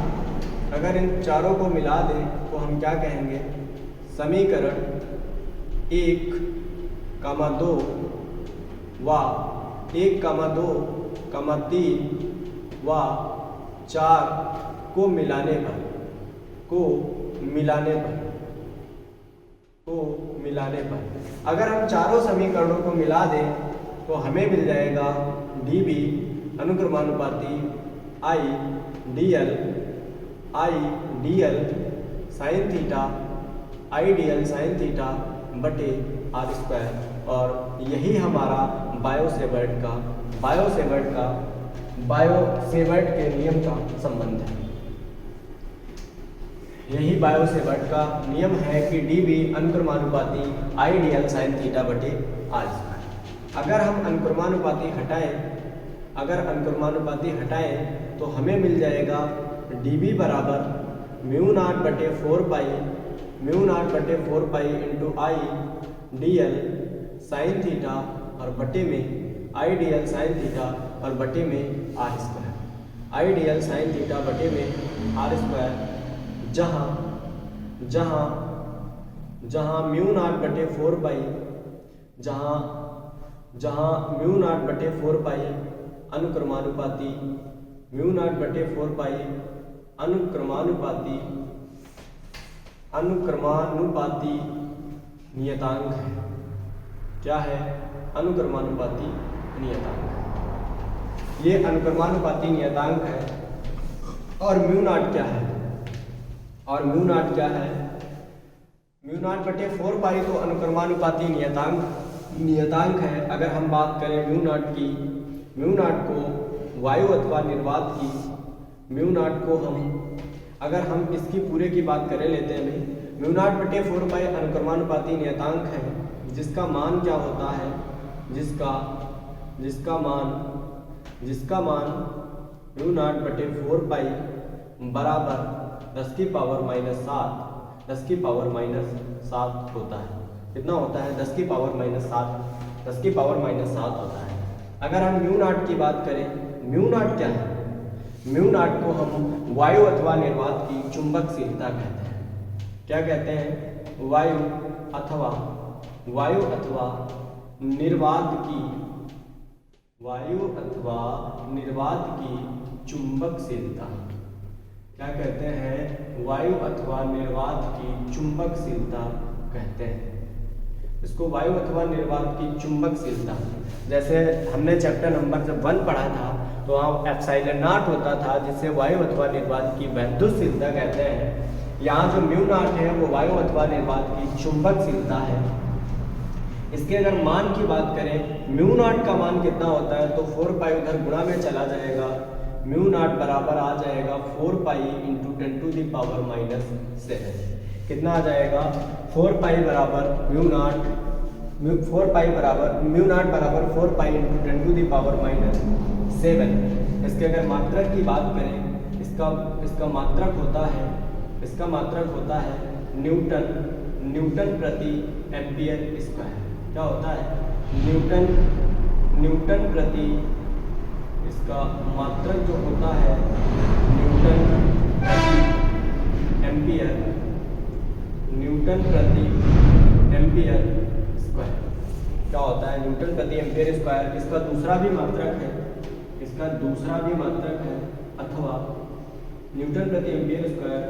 अगर इन चारों को मिला दें तो हम क्या कहेंगे? समीकरण 1, 2 व 1, 2, 3 व 4 को मिलाने पर अगर हम चारों समीकरणों को मिला दें तो हमें मिल जाएगा dB अनुक्रमानुपाती I dl sine theta बटे r²। और यही हमारा बायो-सेवर्ट के नियम का संबंध है। यही बायो-सेवर्ट का नियम है कि dB अनुक्रमानुपाती I dl sine theta बटे r²। अगर अनुक्रमानुपाती हटाएं तो हमें मिल जाएगा dB बराबर μ0 बटे 4 pi into I dl sine theta और बटे में I dl साइन थीटा और बटे में r²। I dl sine theta बटे में r², जहाँ μ0 बटे 4 पाई, जहाँ μ0 बटे 4 पाई अनुक्रमानुपाती नियतांक है। क्या है? अनुक्रमानुपाती नियतांक। ये अनुक्रमानुपाती नियतांक है। और μ0 क्या है? μ0 बटे 4 पाई तो अनुक्रमानुपाती नियतांक है। अगर हम बात करें μ0 को वायु अथवा निर्वात की, μ0 को अगर हम इसकी पूरे की बात करें लेते हैं, μ0 बटे 4 पाई अनुक्रमानुपाती नियतांक है, जिसका मान क्या होता है? जिसका मान μ0 बटे 4 पाई बराबर 10 की पावर माइनस 7 होता है। कितना होता है? 10 की पावर माइनस 7 होता है। अगर हम म्यू नॉट की बात करें, म्यू नॉट क्या है? म्यू नॉट को हम वायु अथवा निर्वात की चुंबकशीलता कहते हैं। क्या कहते हैं? वायु अथवा निर्वात की चुंबकशीलता। क्या कहते हैं? वायु अथवा निर्वात की चुंबकशीलता कहते हैं इसको, वायु अथवा निर्वात की चुंबकशीलता। जैसे हमने चैप्टर नंबर जब 1 पढ़ा था तो वहाँ एप्सिलॉन नॉट होता था जिससे वायु अथवा निर्वात की वैद्युतशीलता कहते हैं। यहाँ जो म्यू नॉट है वो वायु अथवा निर्वात की चुंबकशीलता है। इसके अगर मान की बात करें, म्यू नॉट का मान कितना होता है तो 4 पाई उधर गुणा में चला जाएगा। म्यू नॉट बराबर आ जाएगा 4 पाई इंटू 10⁻⁷। कितना आ जाएगा? 4 पाई बराबर म्यू नॉट बराबर 4 पाई इंटू 10⁻⁷। इसके अगर मात्रक की बात करें, इसका मात्रक होता है न्यूटन प्रति एम्पियर स्क्वायर। क्या होता है? न्यूटन प्रति, इसका मात्रक जो होता है न्यूटन प्रति एम्पियर स्क्वायर। क्या होता है? न्यूटन प्रति एम्पियर स्क्वायर। इसका दूसरा भी मात्रक है, अथवा न्यूटन प्रति एम्पियर स्क्वायर,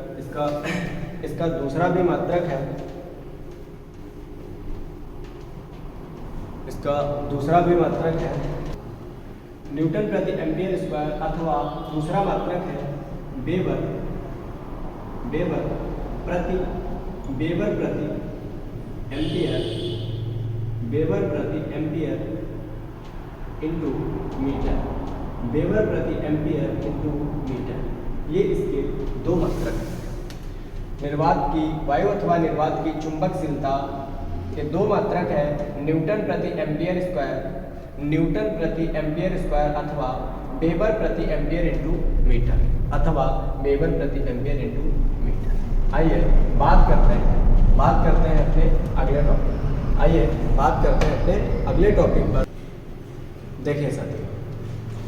इसका दूसरा भी मात्रक है, न्यूटन प्रति एम्पियर स्क्वायर, अथवा दूसरा मात्रक है वेबर प्रति एम्पियर इंटू मीटर। ये इसके दो मात्रक हैं। निर्वात की, वायु अथवा निर्वात की चुंबकशीलता के दो मात्रक है, न्यूटन प्रति एम्पियर स्क्वायर अथवा वेबर प्रति एम्पियर इंटू मीटर, आइए बात करते हैं अपने अगले टॉपिक पर। देखिए साथियों,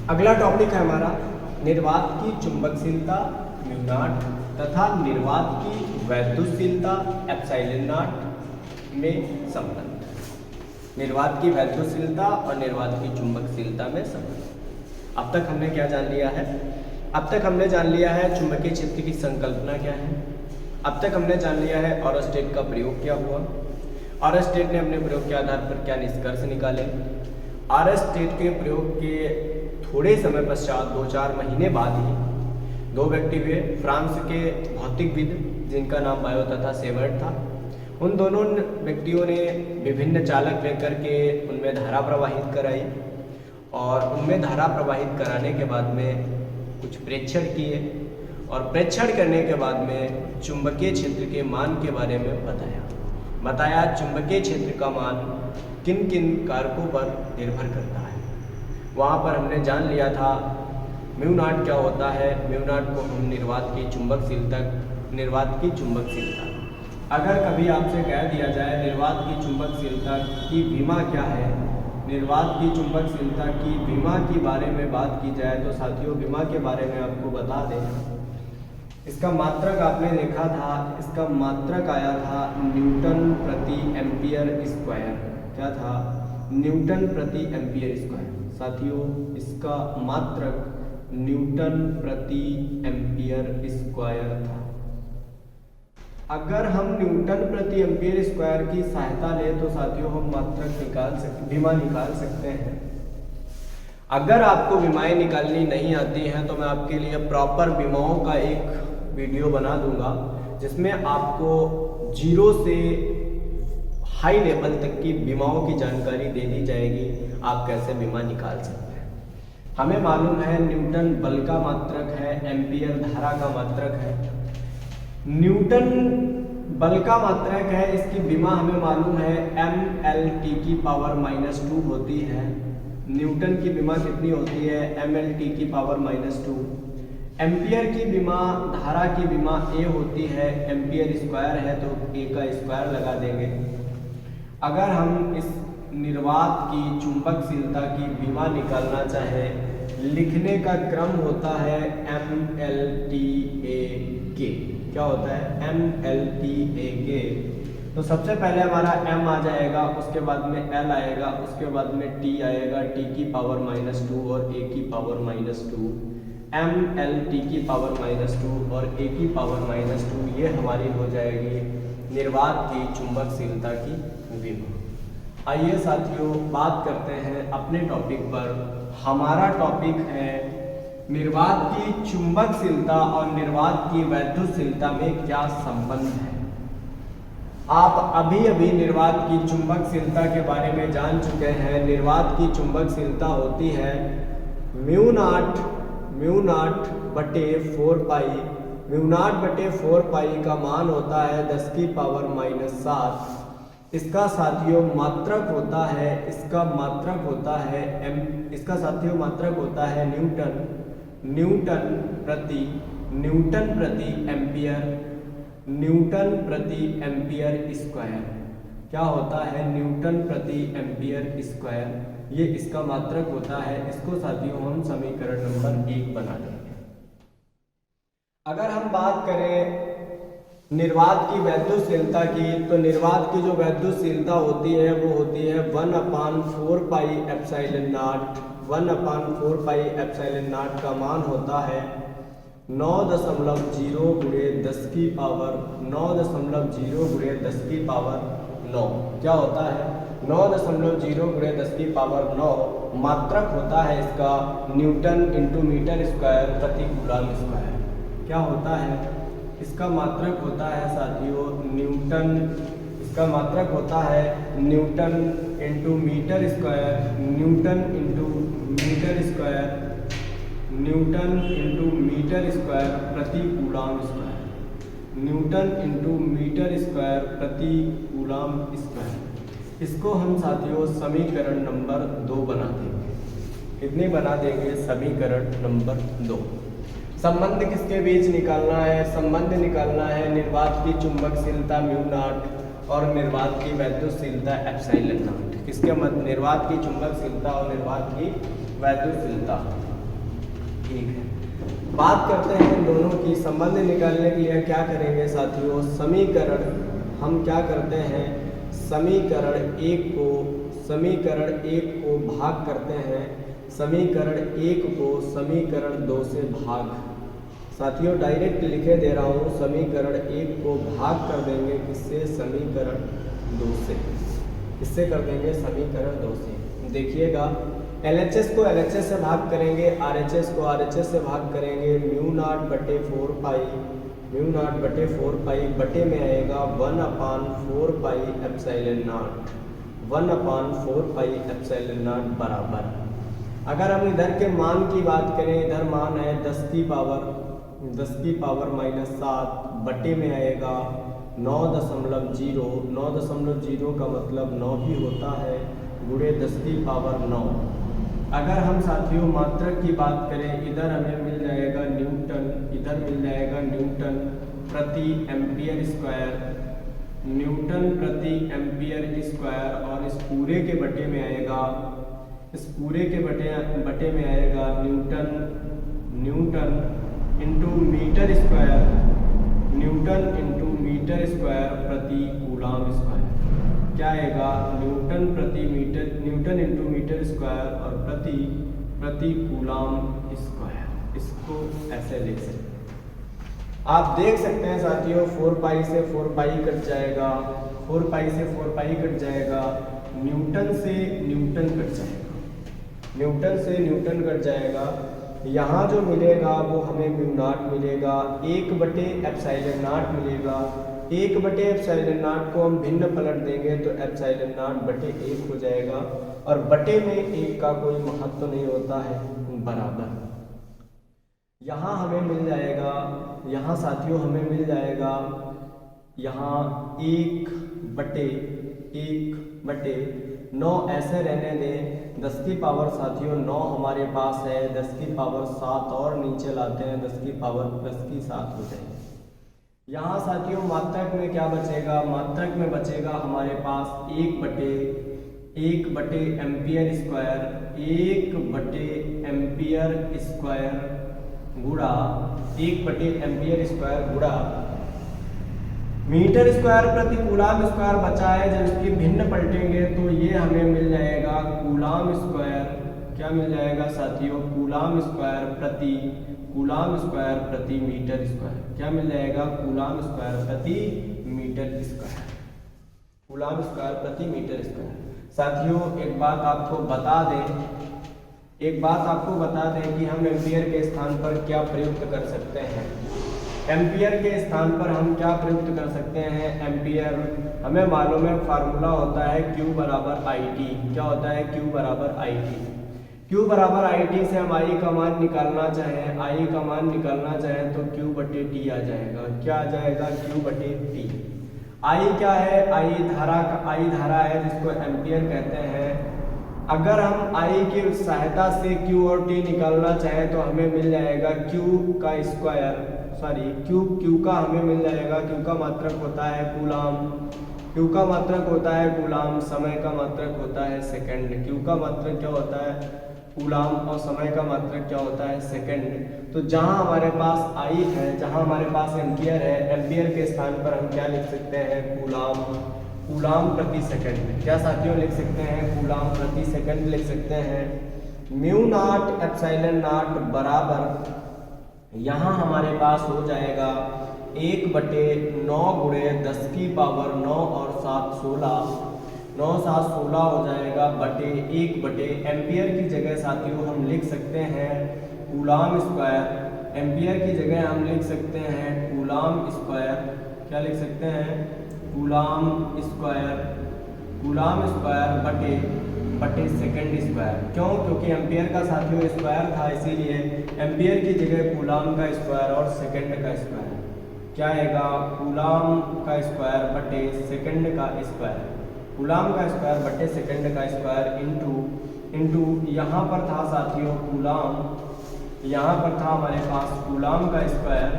अगला टॉपिक है हमारा निर्वात की चुंबकशीलता म्यू नॉट तथा निर्वात की वैद्युतशीलता एप्सिलॉन नॉट में संबंध। निर्वात की वैद्युतशीलता और निर्वात की चुंबकशीलता में संबंध। अब तक हमने क्या जान लिया है? अब तक हमने जान लिया है चुंबकीय क्षेत्र की संकल्पना क्या है। अब तक हमने जान लिया है ऑरस्टेड का प्रयोग क्या हुआ, ऑरस्टेड ने अपने प्रयोग के आधार पर क्या निष्कर्ष निकाले। ऑरस्टेड के प्रयोग के थोड़े समय पश्चात 2-4 महीने बाद ही 2 व्यक्ति हुए, फ्रांस के भौतिकविद जिनका नाम बायो तथा सेवर्ट था। उन दोनों व्यक्तियों ने विभिन्न चालक लेकर के उनमें धारा प्रवाहित कराई और उनमें धारा प्रवाहित कराने के बाद में कुछ प्रेक्षण किए और प्रेक्षण करने के बाद में चुंबकीय क्षेत्र के मान के बारे में बताया चुंबकीय क्षेत्र का मान किन किन कारकों पर निर्भर करता है। वहाँ पर हमने जान लिया था म्यू नॉट क्या होता है। म्यू नॉट को हम निर्वात की चुंबकशीलता, अगर कभी आपसे कह दिया जाए निर्वात की चुंबकशीलता की विमा क्या है, निर्वात की चुंबकशीलता की विमा के बारे में बात की जाए तो साथियों विमा के बारे में आपको बता दें। इसका मात्रक आपने देखा था, इसका मात्रक आया था न्यूटन प्रति एम्पियर स्क्वायर। क्या था? न्यूटन प्रति एम्पियर स्क्वायर। साथियों इसका मात्रक न्यूटन प्रति एम्पियर स्क्वायर था। अगर हम न्यूटन प्रति एम्पियर स्क्वायर की सहायता लें तो साथियों हम मात्रक विमा निकाल सकते हैं। अगर आपको विमाएं निकालनी नहीं आती हैं तो मैं आपके लिए प्रॉपर विमाओं का एक वीडियो बना दूंगा जिसमें आपको 0 से हाई लेवल तक की विमाओं की जानकारी दे दी जाएगी, आप कैसे विमा निकाल सकते हैं। हमें मालूम है न्यूटन बल का मात्रक है, एम्पियर धारा का मात्रक है। न्यूटन बल का मात्रक है, इसकी विमा हमें मालूम है mL⁻⁻² होती है। न्यूटन की विमा कितनी होती है? mL⁻⁻²। एम्पियर की विमा, धारा की विमा A होती है, एम्पियर स्क्वायर है तो A का स्क्वायर लगा देंगे। अगर हम इस निर्वात की चुंबकशीलता की विभा निकालना चाहे, लिखने का क्रम होता है MLTAK। क्या होता है? MLTAK। तो सबसे पहले हमारा M आ जाएगा, उसके बाद में L आएगा, उसके बाद में T आएगा, T की पावर -2 और A की पावर -2। MLT की पावर -2 और A की पावर -2, ये हमारी हो जाएगी निर्वात की चुंबकशीलता की विभा। आइए साथियों बात करते हैं अपने टॉपिक पर। हमारा टॉपिक है निर्वात की चुंबकशीलता और निर्वात की वैद्युतशीलता में क्या संबंध है। आप अभी अभी निर्वात की चुंबकशीलता के बारे में जान चुके हैं। निर्वात की चुंबकशीलता होती है म्यू नॉट बटे 4 पाई। म्यू नॉट बटे 4 पाई का मान होता है 10 की पावर -7। इसका साथियों मात्रक होता है, इसका साथियों मात्रक होता है न्यूटन प्रति एम्पियर स्क्वायर। क्या होता है? न्यूटन प्रति एम्पियर स्क्वायर, ये इसका मात्रक होता है। इसको साथियों हम समीकरण नंबर 1 बना देंगे। अगर हम बात करें निर्वात की वैद्युतशीलता की, तो निर्वात की जो वैद्युतशीलता होती है वो होती है 1/4 pi epsilon not. 1/4 pi epsilon not का मान होता है 9.0 गुणे 10 की पावर 9। क्या होता है? 9.0 गुणे 10 की पावर 9। मात्रक होता है इसका न्यूटन इंटू मीटर स्क्वायर प्रति कूलम स्क्वायर। क्या होता है? इसका मात्रक होता है साथियों न्यूटन इंटू मीटर स्क्वायर प्रति कूलम स्क्वायर। इसको हम साथियों समीकरण नंबर 2 बना देंगे। कितनी बना देंगे? समीकरण नंबर 2। संबंध किसके बीच निकालना है? संबंध निकालना है निर्वात की चुंबकशीलता म्यू नॉट और निर्वात की वैद्युतशीलता एप्सिलॉन नॉट। किसके मध्य? निर्वात की चुंबकशीलता और निर्वात की वैद्युतशीलता। ठीक है, बात करते हैं इन दोनों की। संबंध निकालने के लिए क्या करेंगे साथियों? हम क्या करते हैं? समीकरण 1 को भाग करते हैं। समीकरण 1 को समीकरण 2 से भाग। साथियों डायरेक्ट लिखे दे रहा हूँ। समीकरण 1 को भाग कर देंगे किससे? समीकरण 2 से। इससे कर देंगे समीकरण 2 से। देखिएगा, LHS को LHS से भाग करेंगे, RHS को RHS से भाग करेंगे। म्यू नॉट बटे 4 पाई बटे में आएगा 1/4 pi epsilon not. 1/4 pi epsilon not बराबर। अगर हम इधर के मान की बात करें, इधर मान है 10 की पावर -7 बटे में आएगा 9.0। 9.0 का मतलब 9 ही होता है, गुणे 10 की पावर 9। अगर हम साथियों मात्रक की बात करें, इधर हमें मिल जाएगा न्यूटन, इधर मिल जाएगा न्यूटन प्रति एम्पियर स्क्वायर, और इस पूरे के बटे में आएगा न्यूटन इंटू मीटर स्क्वायर प्रति कूलम स्क्वायर। क्या आएगा? न्यूटन इंटू मीटर स्क्वायर और प्रति कूलम स्क्वायर। इसको ऐसे लिख सकते हैं। आप देख सकते हैं साथियों 4 पाई से 4 पाई कट जाएगा, 4 पाई से 4 पाई कट जाएगा, न्यूटन से न्यूटन कट जाएगा। यहाँ जो मिलेगा वो हमें म्यू नॉट मिलेगा, 1/एप्सिलॉन नॉट मिलेगा। 1/एप्सिलॉन को हम भिन्न पलट देंगे तो एप्सिलॉन नॉट बटे 1 हो जाएगा, और बटे में 1 का कोई महत्व नहीं होता है, बराबर। यहाँ हमें मिल जाएगा, यहाँ साथियों हमें मिल जाएगा, यहाँ 1/9 ऐसे रहने दें। 10 की पावर साथियों 9 हमारे पास है, 10 की पावर 7 और नीचे लाते हैं, 10 की पावर +7 हो जाएगी। यहाँ साथियों मात्रक में क्या बचेगा? मात्रक में बचेगा हमारे पास 1/9 1/एम्पियर स्क्वायर, 1/एम्पियर स्क्वायर गुणा 1/एम्पियर स्क्वायर गुणा मीटर स्क्वायर प्रति कूलाम स्क्वायर बचा है। जब इसकी भिन्न पलटेंगे तो ये हमें मिल जाएगा कूलाम स्क्वायर। क्या मिल जाएगा साथियों? कूलाम स्क्वायर प्रति मीटर स्क्वायर। क्या मिल जाएगा? कूलाम स्क्वायर प्रति मीटर स्क्वायर। कूलाम स्क्वायर प्रति मीटर स्क्वायर। साथियों एक बात आपको बता दें कि हम एम्पियर के स्थान पर क्या प्रयुक्त कर सकते हैं। एम्पियर के स्थान पर हम क्या प्रयुक्त कर सकते हैं? एम्पियर हमें मालूम है फार्मूला होता है Q बराबर IT। क्या होता है? Q बराबर IT। Q बराबर IT से हम I का मान निकालना चाहें तो Q/T आ जाएगा। क्या आ जाएगा? Q/T। I क्या है? I धारा है जिसको एम्पियर कहते हैं। अगर हम I की सहायता से Q और T निकालना चाहें तो हमें मिल जाएगा Q का हमें मिल जाएगा। Q का मात्रक होता है कूलाम, समय का मात्रक होता है सेकंड। Q का मात्रक क्या होता है? कूलाम, और समय का मात्रक क्या होता है? सेकंड। तो जहां हमारे पास I है, जहां हमारे पास एम्पियर है, एम्पियर के स्थान पर हम क्या लिख सकते हैं? कूलाम प्रति सेकंड। क्या साथियों लिख सकते हैं? कूलाम प्रति सेकंड लिख सकते हैं। म्यू नॉट एप्सिलॉन नॉट बराबर, यहाँ हमारे पास हो जाएगा 1/9 गुणे 10 की पावर 9 और 7 16, 9 7 16 हो जाएगा बटे 1/, एम्पियर की जगह साथियों हम लिख सकते हैं कूलाम स्क्वायर। एम्पियर की जगह हम लिख सकते हैं कूलाम स्क्वायर। क्या लिख सकते हैं? कूलाम स्क्वायर बटे सेकंड स्क्वायर। क्यों? क्योंकि एम्पियर का साथियों स्क्वायर था, इसीलिए एम्पियर की जगह कूलाम का स्क्वायर और सेकंड का स्क्वायर। क्या आएगा? कूलाम का स्क्वायर बटे सेकंड का स्क्वायर। कूलाम का स्क्वायर बटे सेकंड का स्क्वायर इंटू यहाँ पर था साथियों कूलाम, यहाँ पर था हमारे पास कूलाम का स्क्वायर,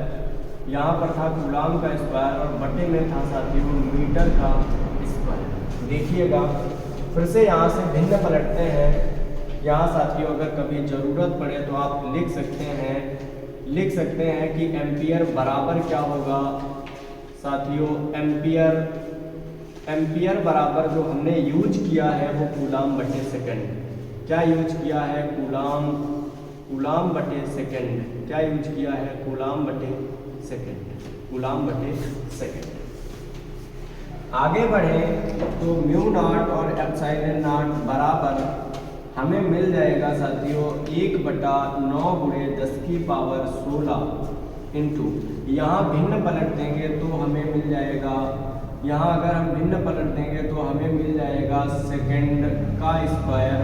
यहाँ पर था कूलाम का स्क्वायर और बटे में था साथियों मीटर का स्क्वायर। देखिएगा फिर से यहाँ से भिन्न पलटते हैं। यहाँ साथियों अगर कभी ज़रूरत पड़े तो आप लिख सकते हैं कि एम्पियर बराबर क्या होगा साथियों? एम्पियर बराबर जो हमने यूज किया है वो कूलाम बटे सेकंड। क्या यूज किया है? कूलाम बटे सेकंड। क्या यूज किया है? कूलाम बटे सेकंड। आगे बढ़े तो म्यू नॉट और एप्सिलॉन नॉट बराबर हमें मिल जाएगा साथियों 1/9 गुणे 10 की पावर 16 इंटू, यहाँ भिन्न पलट देंगे तो हमें मिल जाएगा, यहाँ अगर हम भिन्न पलट देंगे तो हमें मिल जाएगा सेकंड का स्क्वायर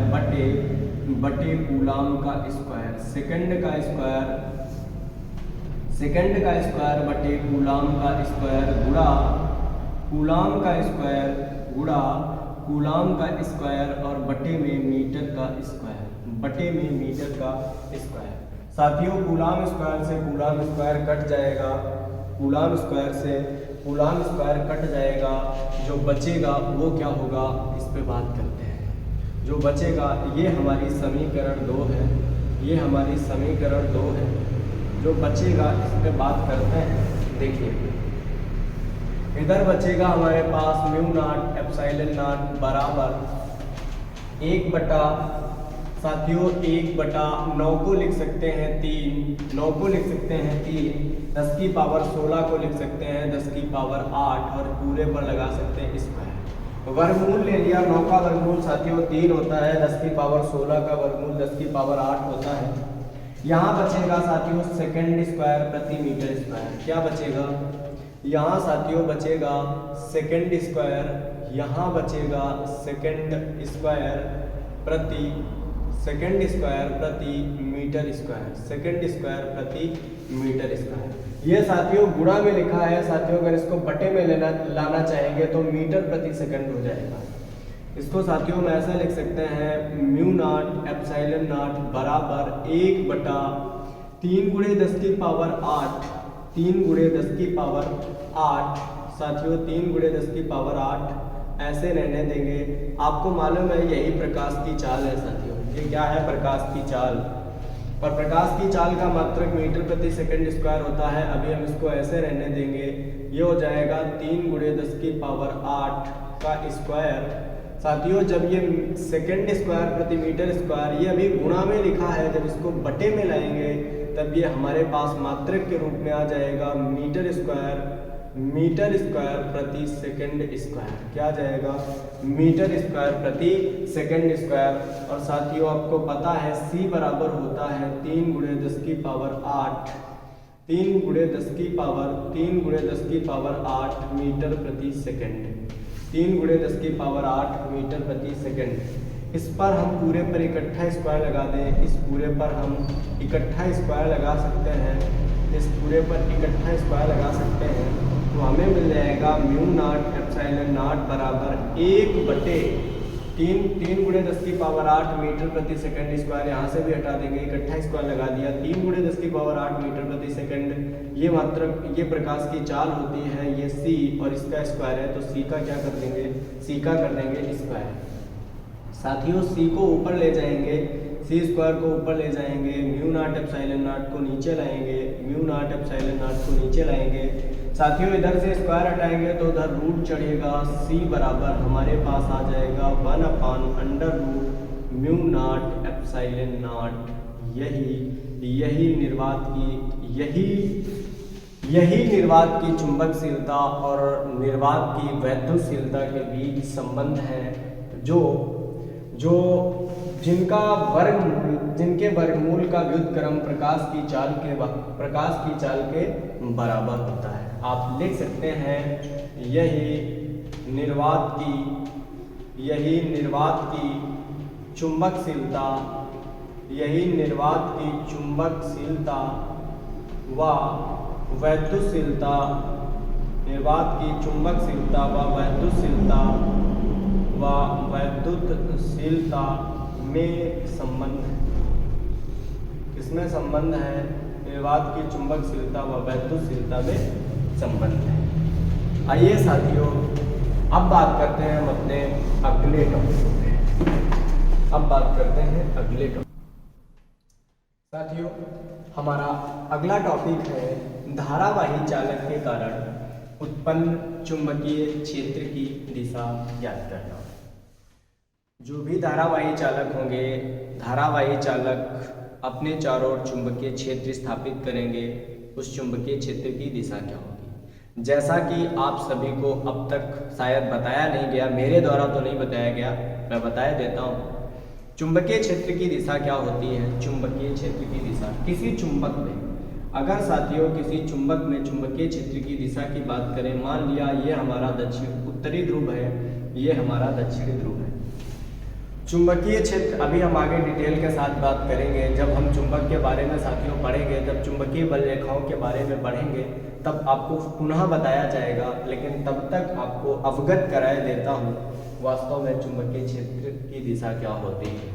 बटे कूलाम का स्क्वायर। सेकंड का स्क्वायर बटे कूलाम का स्क्वायर गुणा कूलाम का स्क्वायर और बटे में मीटर का स्क्वायर। साथियों कूलाम स्क्वायर से कूलाम स्क्वायर कट जाएगा, जो बचेगा वो क्या होगा इस पे बात करते हैं। जो बचेगा ये हमारी समीकरण 2 है, जो बचेगा इस पे बात करते हैं। देखिए इधर बचेगा हमारे पास म्यू नॉट एप्सिलॉन नॉट बराबर 1/9 को लिख सकते हैं 3, 10 की पावर 16 को लिख सकते हैं 10 की पावर 8 और पूरे पर लगा सकते हैं स्क्वायर। वर्गमूल ले लिया, 9 का वर्गमूल साथियों 3 होता है, 10 की पावर 16 का वर्गमूल 10 की पावर 8 होता है। यहाँ बचेगा साथियों सेकंड स्क्वायर प्रति मीटर स्क्वायर। क्या बचेगा? यहाँ साथियों बचेगा सेकंड स्क्वायर, यहाँ बचेगा सेकंड स्क्वायर प्रति मीटर स्क्वायर। ये साथियों गुणा में लिखा है साथियों, अगर इसको बटे में लाना चाहेंगे तो मीटर प्रति सेकंड हो जाएगा। इसको साथियों में ऐसा लिख सकते हैं म्यू नॉट एप्सिलॉन नॉट बराबर 1/3 गुणे 10 की पावर 8, 3 गुणे 10 की पावर 8 साथियों, 3 गुणे 10 की पावर 8 ऐसे रहने देंगे। आपको मालूम है यही प्रकाश की चाल है साथियों, ये क्या है? प्रकाश की चाल। और प्रकाश की चाल का मात्रक मीटर प्रति सेकंड स्क्वायर होता है। अभी हम इसको ऐसे रहने देंगे, ये हो जाएगा 3 × 10⁸ का स्क्वायर। साथियों जब ये सेकंड स्क्वायर प्रति मीटर स्क्वायर, ये अभी गुणा में लिखा है, जब इसको बटे में लाएंगे तब ये हमारे पास मात्रक के रूप में आ जाएगा मीटर स्क्वायर प्रति सेकंड स्क्वायर। क्या आ जाएगा? मीटर स्क्वायर प्रति सेकंड स्क्वायर। और साथियों आपको पता है c बराबर होता है 3 × 10⁸ 3 × 10⁸ मीटर प्रति सेकंड। 3 × 10⁸ मीटर प्रति सेकंड। इस पर हम पूरे पर इकट्ठा स्क्वायर लगा दें, इस पूरे पर हम इकट्ठा स्क्वायर लगा सकते हैं, इस पूरे पर इकट्ठा स्क्वायर लगा सकते हैं, तो हमें मिल जाएगा μ0 बराबर 1/3 × 10⁸ मीटर प्रति सेकंड स्क्वायर। यहाँ से भी हटा देंगे, इकट्ठा स्क्वायर लगा दिया। 3 × 10⁸ मीटर प्रति सेकंड, ये मात्रक, ये प्रकाश की चाल होती है, ये c और इसका स्क्वायर है, तो c का क्या कर देंगे? c का कर देंगे स्क्वायर। साथियों c को ऊपर ले जाएंगे, c स्क्वायर को ऊपर ले जाएंगे, μ0 को नीचे लाएंगे, μ0 को नीचे लाएंगे। साथियों इधर से स्क्वायर हटाएंगे तो उधर रूट चढ़ेगा, c बराबर हमारे पास आ जाएगा 1/√μ0 ε0। यही निर्वात की चुंबकशीलता और निर्वात की वैद्युतशीलता के बीच संबंध है, जिनके वर्गमूल का व्युत्क्रम प्रकाश की चाल के बराबर होता है। आप लिख सकते हैं यही निर्वात की चुंबकशीलता व वैद्युतशीलता में संबंध है। किसमें संबंध है? निर्वात की चुंबकशीलता व वैद्युतशीलता में संबंध है। आइए साथियों अब बात करते हैं हम अपने अगले टॉपिक पे। साथियों हमारा अगला टॉपिक है धारावाही चालक के कारण उत्पन्न चुंबकीय क्षेत्र की दिशा ज्ञात करना। जो भी धारावाही चालक होंगे, धारावाही चालक अपने चारों ओर चुंबकीय क्षेत्र स्थापित करेंगे, उस चुंबकीय क्षेत्र की दिशा क्या होगी? जैसा कि आप सभी को अब तक शायद बताया नहीं गया, मेरे द्वारा तो नहीं बताया गया, मैं बताया देता हूँ। चुंबकीय क्षेत्र की दिशा क्या होती है? चुंबकीय क्षेत्र की दिशा किसी चुंबक में, अगर साथियों किसी चुंबक में चुंबकीय क्षेत्र की दिशा की बात करें, मान लिया ये हमारा उत्तरी ध्रुव है, ये हमारा दक्षिणी ध्रुव है। चुंबकीय क्षेत्र, अभी हम आगे डिटेल के साथ बात करेंगे, जब हम चुंबक के बारे में साथियों पढ़ेंगे, जब चुंबकीय बल रेखाओं के बारे में पढ़ेंगे तब आपको पुनः बताया जाएगा, लेकिन तब तक आपको अवगत कराए देता हूँ वास्तव में चुंबकीय क्षेत्र की दिशा क्या होती है।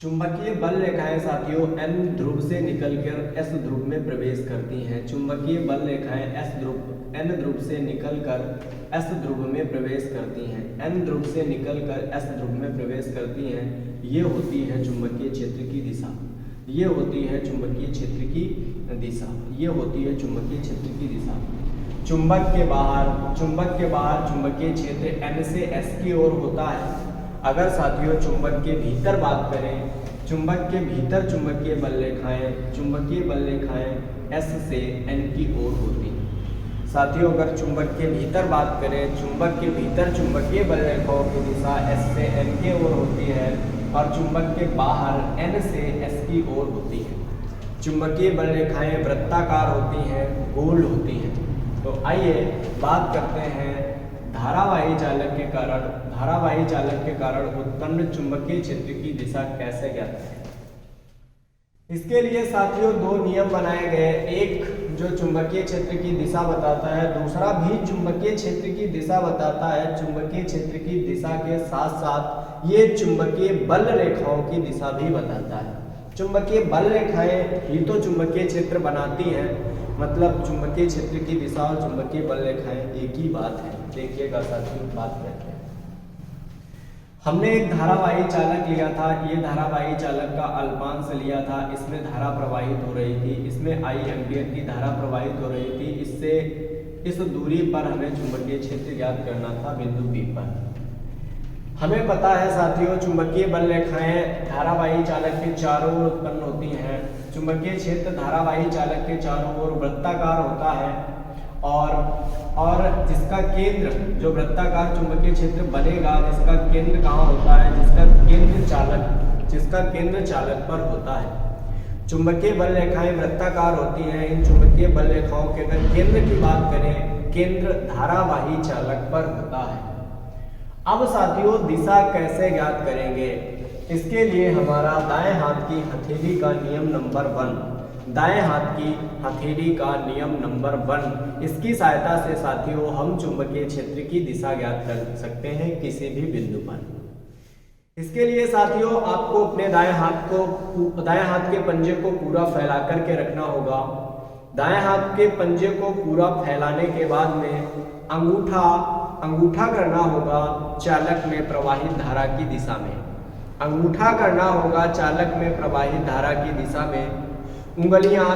चुंबकीय बल रेखाएं साथियों N ध्रुव से निकलकर S ध्रुव में प्रवेश करती हैं। चुंबकीय बल रेखाएं N ध्रुव से निकलकर S ध्रुव में प्रवेश करती हैं। N ध्रुव से निकलकर S ध्रुव में प्रवेश करती हैं। ये होती है चुंबकीय क्षेत्र की दिशा। ये होती है चुंबकीय क्षेत्र की दिशा। ये होती है चुंबकीय क्षेत्र की दिशा। चुंबक के बाहर चुंबकीय क्षेत्र N से S की ओर होता है। अगर साथियों चुंबक के भीतर बात करें, चुंबक के भीतर चुंबकीय बल रेखाएं S से N की ओर होती हैं। साथियों अगर चुंबक के भीतर बात करें, चुंबक के भीतर चुंबकीय बल रेखाओं की दिशा S से N की ओर होती है और चुंबक के बाहर N से S की ओर होती है। चुंबकीय बल रेखाएं वृत्ताकार होती हैं, गोल होती हैं। तो आइए बात करते हैं धारावाही चालक के कारण उत्पन्न चुंबकीय क्षेत्र की दिशा कैसे ज्ञात करें। इसके लिए साथियों दो नियम बनाए गए, एक जो चुंबकीय क्षेत्र की दिशा बताता है, दूसरा भी चुंबकीय क्षेत्र की दिशा बताता है। चुंबकीय क्षेत्र की दिशा के साथ साथ ये चुंबकीय बल रेखाओं की दिशा भी बताता है। चुंबकीय बल रेखाएं ही तो चुंबकीय क्षेत्र बनाती हैं, मतलब चुंबकीय क्षेत्र की दिशा और चुंबकीय बल रेखाएं एक ही बात है। देखिएगा साथियों, बात करते हैं। हमने एक धारावाही चालक लिया था, ये धारावाही चालक का अल्पांश लिया था, इसमें धारा प्रवाहित हो रही थी, इसमें I एम्पियर की धारा प्रवाहित हो रही थी। इससे इस दूरी पर हमें चुंबकीय क्षेत्र ज्ञात करना था बिंदु P पर। हमें पता है साथियों, चुंबकीय बल रेखाएं धारावाही चालक के चारों ओर उत्पन्न होती हैं। चुंबकीय क्षेत्र धारावाही चालक के चारों ओर वृत्ताकार होता है और जिसका केंद्र, जो वृत्ताकार चुंबकीय क्षेत्र बनेगा, जिसका केंद्र कहाँ होता है, जिसका केंद्र चालक पर होता है। चुंबकीय बल रेखाएं वृत्ताकार होती हैं। इन चुंबकीय बल रेखाओं के अगर केंद्र की बात करें, केंद्र धारावाही चालक पर होता है। अब साथियों, दिशा कैसे ज्ञात करेंगे? इसके लिए हमारा दाएं हाथ की हथेली का नियम नंबर 1, दाएं हाथ की हथेली का नियम नंबर 1, इसकी सहायता से साथियों हम चुंबकीय क्षेत्र की दिशा ज्ञात कर सकते हैं किसी भी बिंदु पर। इसके लिए साथियों आपको अपने दाएं हाथ के पंजे को पूरा फैला करके रखना होगा। दाएं हाथ के पंजे को पूरा फैलाने के बाद में अंगूठा करना होगा चालक में प्रवाहित धारा की दिशा में। अंगूठा करना होगा चालक में प्रवाहित धारा की दिशा में।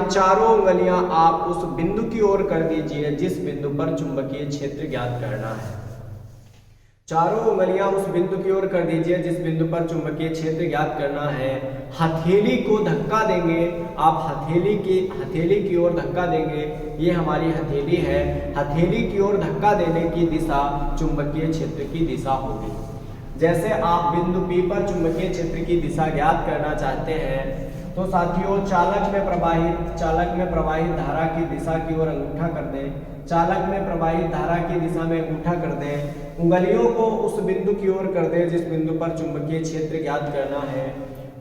चारों उंगलियां आप उस बिंदु की ओर कर दीजिए जिस बिंदु पर चुंबकीय क्षेत्र ज्ञात करना है। चारों उंगलियां उस बिंदु की ओर कर दीजिए जिस बिंदु पर चुंबकीय क्षेत्र ज्ञात करना है। हथेली को धक्का देंगे, आप हथेली की ओर धक्का देंगे। ये हमारी हथेली है, हथेली की ओर धक्का देने की दिशा चुंबकीय क्षेत्र की दिशा होगी। जैसे आप बिंदु P पर चुंबकीय क्षेत्र की दिशा ज्ञात करना चाहते हैं तो साथियों चालक में प्रवाहित धारा की दिशा की ओर अंगूठा कर दें। चालक में प्रवाहित धारा की दिशा में अंगूठा कर दें। उंगलियों को उस बिंदु की ओर कर दें जिस बिंदु पर चुंबकीय क्षेत्र ज्ञात करना है।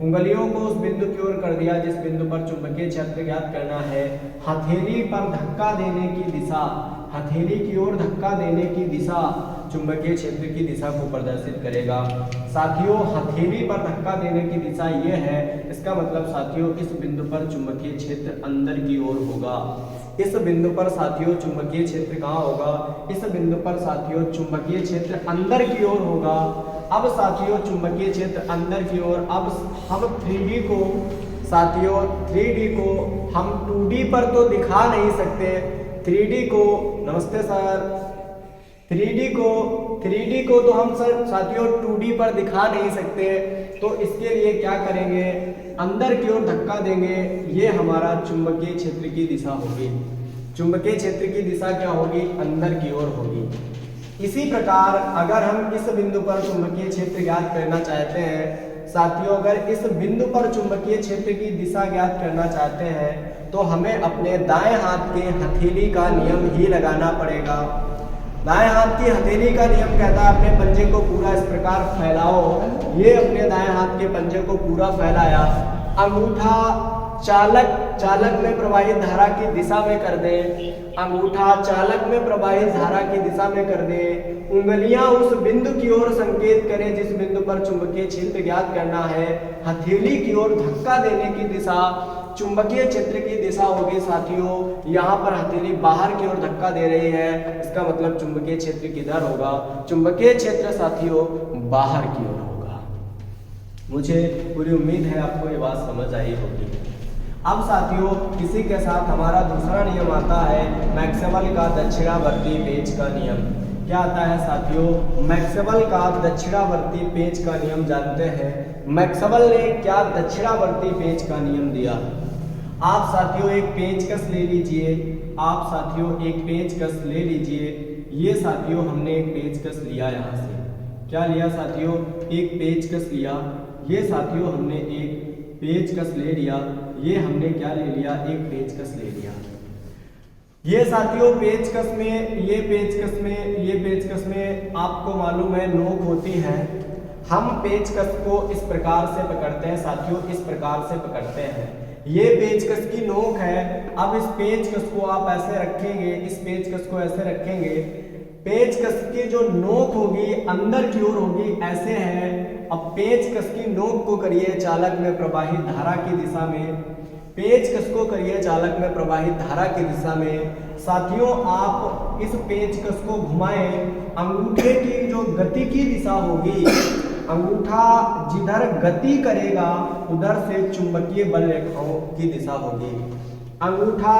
उंगलियों को उस बिंदु की ओर कर दिया जिस बिंदु पर चुंबकीय क्षेत्र ज्ञात करना है। हथेली पर धक्का देने की दिशा, हथेली की ओर धक्का देने की दिशा चुंबकीय क्षेत्र की दिशा को प्रदर्शित करेगा। साथियों हथेली पर धक्का देने की दिशा ये है, इसका मतलब साथियों इस बिंदु पर चुंबकीय क्षेत्र अंदर की ओर होगा। इस बिंदु पर साथियों चुंबकीय क्षेत्र कहाँ होगा? इस बिंदु पर साथियों चुंबकीय क्षेत्र अंदर की ओर होगा। अब साथियों चुंबकीय क्षेत्र अंदर की ओर, अब हम 3D को साथियों 3D को हम 2D पर तो दिखा नहीं सकते। 3D को नमस्ते सर, 3D को तो हम साथियों 2D पर दिखा नहीं सकते। तो इसके लिए क्या करेंगे? अंदर की ओर धक्का देंगे। ये हमारा चुंबकीय क्षेत्र की दिशा होगी। चुंबकीय क्षेत्र की दिशा क्या होगी? अंदर की ओर होगी। इसी प्रकार अगर हम इस बिंदु पर चुंबकीय क्षेत्र ज्ञात करना चाहते हैं साथियों, अगर इस बिंदु पर चुंबकीय क्षेत्र की दिशा ज्ञात करना चाहते हैं तो हमें अपने दाएं हाथ के हथेली का नियम ही लगाना पड़ेगा। दाएं हाथ की हथेली का नियम कहता है अपने पंजे को पूरा इस प्रकार फैलाओ। ये अपने दाएं हाथ के पंजे को पूरा फैलाया, अंगूठा चालक में प्रवाहित धारा की दिशा में कर दें। अंगूठा चालक में प्रवाहित धारा की दिशा में कर दें। उंगलियां उस बिंदु की ओर संकेत करें जिस बिंदु पर चुंबकीय क्षेत्र ज्ञात करना है। हथेली की ओर धक्का देने की दिशा चुंबकीय क्षेत्र की दिशा होगी। साथियों यहाँ पर हथेली बाहर की ओर धक्का दे रही है, इसका मतलब चुंबकीय क्षेत्र किधर होगा? चुंबकीय क्षेत्र साथियों बाहर की ओर होगा। मुझे पूरी उम्मीद है आपको ये बात समझ आई होगी। अब साथियों इसी के साथ हमारा दूसरा नियम आता है मैक्सवेल का दक्षिणावर्ती पेच का नियम। क्या आता है साथियों? मैक्सवेल का दक्षिणावर्ती पेच का नियम जानते हैं। मैक्सवेल ने क्या दक्षिणावर्ती पेच का नियम दिया? आप साथियों एक पेचकस ले लीजिए। ये साथियों हमने एक पेचकस लिया, यहाँ से क्या लिया साथियों? एक पेचकस लिया। ये साथियों हमने एक पेचकस ले लिया। ये हमने क्या ले लिया? एक पेचकस ले लिया। ये साथियों पेचकस में आपको मालूम है नोक होती है। हम पेचकस को इस प्रकार से पकड़ते हैं साथियों, इस प्रकार से पकड़ते हैं। ये पेचकस की नोक है। अब इस पेचकस को आप ऐसे रखेंगे, इस पेचकस को ऐसे रखेंगे। पेचकस की जो नोक होगी अंदर की ओर होगी, ऐसे है। अब पेचकस की नोक को करिए चालक में प्रवाहित धारा की दिशा में। पेचकस को करिए चालक में प्रवाहित धारा की दिशा में। साथियों आप इस पेचकस को घुमाएं, अंगूठे की जो गति की दिशा होगी, अंगूठा जिधर गति करेगा उधर से चुंबकीय बल रेखाओं की दिशा होगी। अंगूठा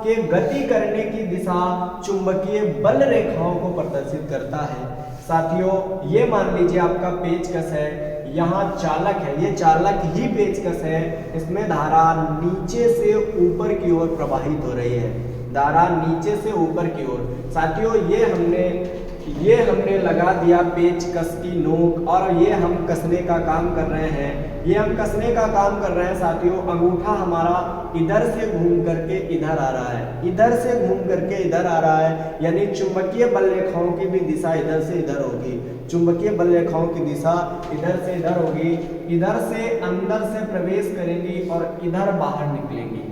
के गति करने की दिशा चुंबकीय बल रेखाओं को प्रदर्शित करता है। साथियों ये मान लीजिए आपका पेचकस है, यहाँ चालक है, ये चालक ही पेचकस है, इसमें धारा नीचे से ऊपर की ओर प्रवाहित हो रही है, धारा नीचे से ऊपर की ओर। साथियों ये हमने लगा दिया पेचकस की नोक और ये हम कसने का काम कर रहे हैं, ये हम कसने का काम कर रहे हैं। साथियों अंगूठा हमारा इधर से घूम करके इधर आ रहा है, इधर से घूम करके इधर आ रहा है, यानी चुंबकीय बल रेखाओं की भी दिशा इधर से इधर होगी, चुंबकीय बल रेखाओं की दिशा इधर से इधर होगी, इधर से अंदर से प्रवेश करेंगी और इधर बाहर निकलेंगी,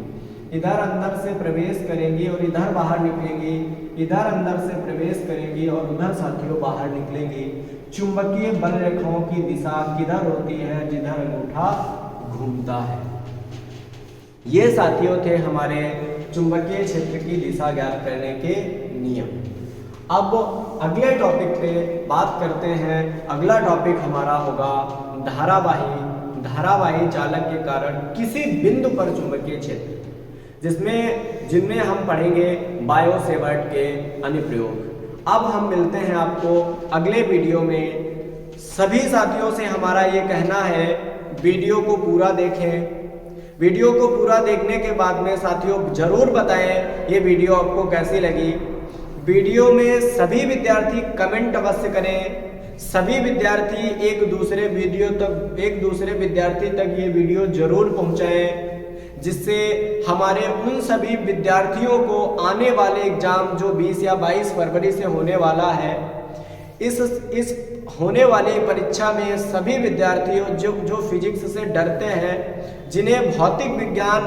इधर अंदर से प्रवेश करेंगी और इधर बाहर निकलेंगी, इधर अंदर से प्रवेश करेंगी और उधर साथियों बाहर निकलेंगी। चुंबकीय बल रेखाओं की दिशा किधर होती है? जिधर अंगूठा घूमता है। ये साथियों थे हमारे चुंबकीय क्षेत्र की दिशा ज्ञात करने के नियम। अब अगले टॉपिक पे बात करते हैं। अगला टॉपिक हमारा होगा धारावाही चालक के कारण किसी बिंदु पर चुंबकीय क्षेत्र, जिनमें हम पढ़ेंगे बायो सेवर्ट के अनुप्रयोग। अब हम मिलते हैं आपको अगले वीडियो में। सभी साथियों से हमारा ये कहना है वीडियो को पूरा देखें। वीडियो को पूरा देखने के बाद में साथियों जरूर बताएं ये वीडियो आपको कैसी लगी। वीडियो में सभी विद्यार्थी कमेंट अवश्य करें। सभी विद्यार्थी एक दूसरे विद्यार्थी तक ये वीडियो जरूर पहुंचाएं, जिससे हमारे उन सभी विद्यार्थियों को आने वाले एग्जाम जो 20 या 22 फरवरी से होने वाला है, इस होने वाली परीक्षा में सभी विद्यार्थियों जो फिजिक्स से डरते हैं, जिन्हें भौतिक विज्ञान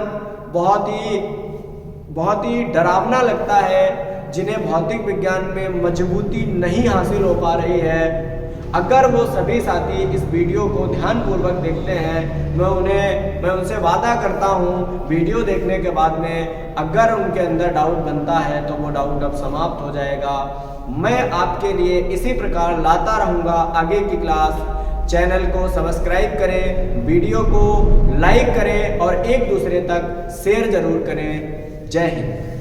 बहुत ही डरावना लगता है, जिन्हें भौतिक विज्ञान में मजबूती नहीं हासिल हो पा रही है, अगर वो सभी साथी इस वीडियो को ध्यानपूर्वक देखते हैं, मैं उनसे वादा करता हूँ वीडियो देखने के बाद में अगर उनके अंदर डाउट बनता है तो वो डाउट अब समाप्त हो जाएगा। मैं आपके लिए इसी प्रकार लाता रहूँगा आगे की क्लास। चैनल को सब्सक्राइब करें, वीडियो को लाइक करें और एक दूसरे तक शेयर जरूर करें। जय हिंद।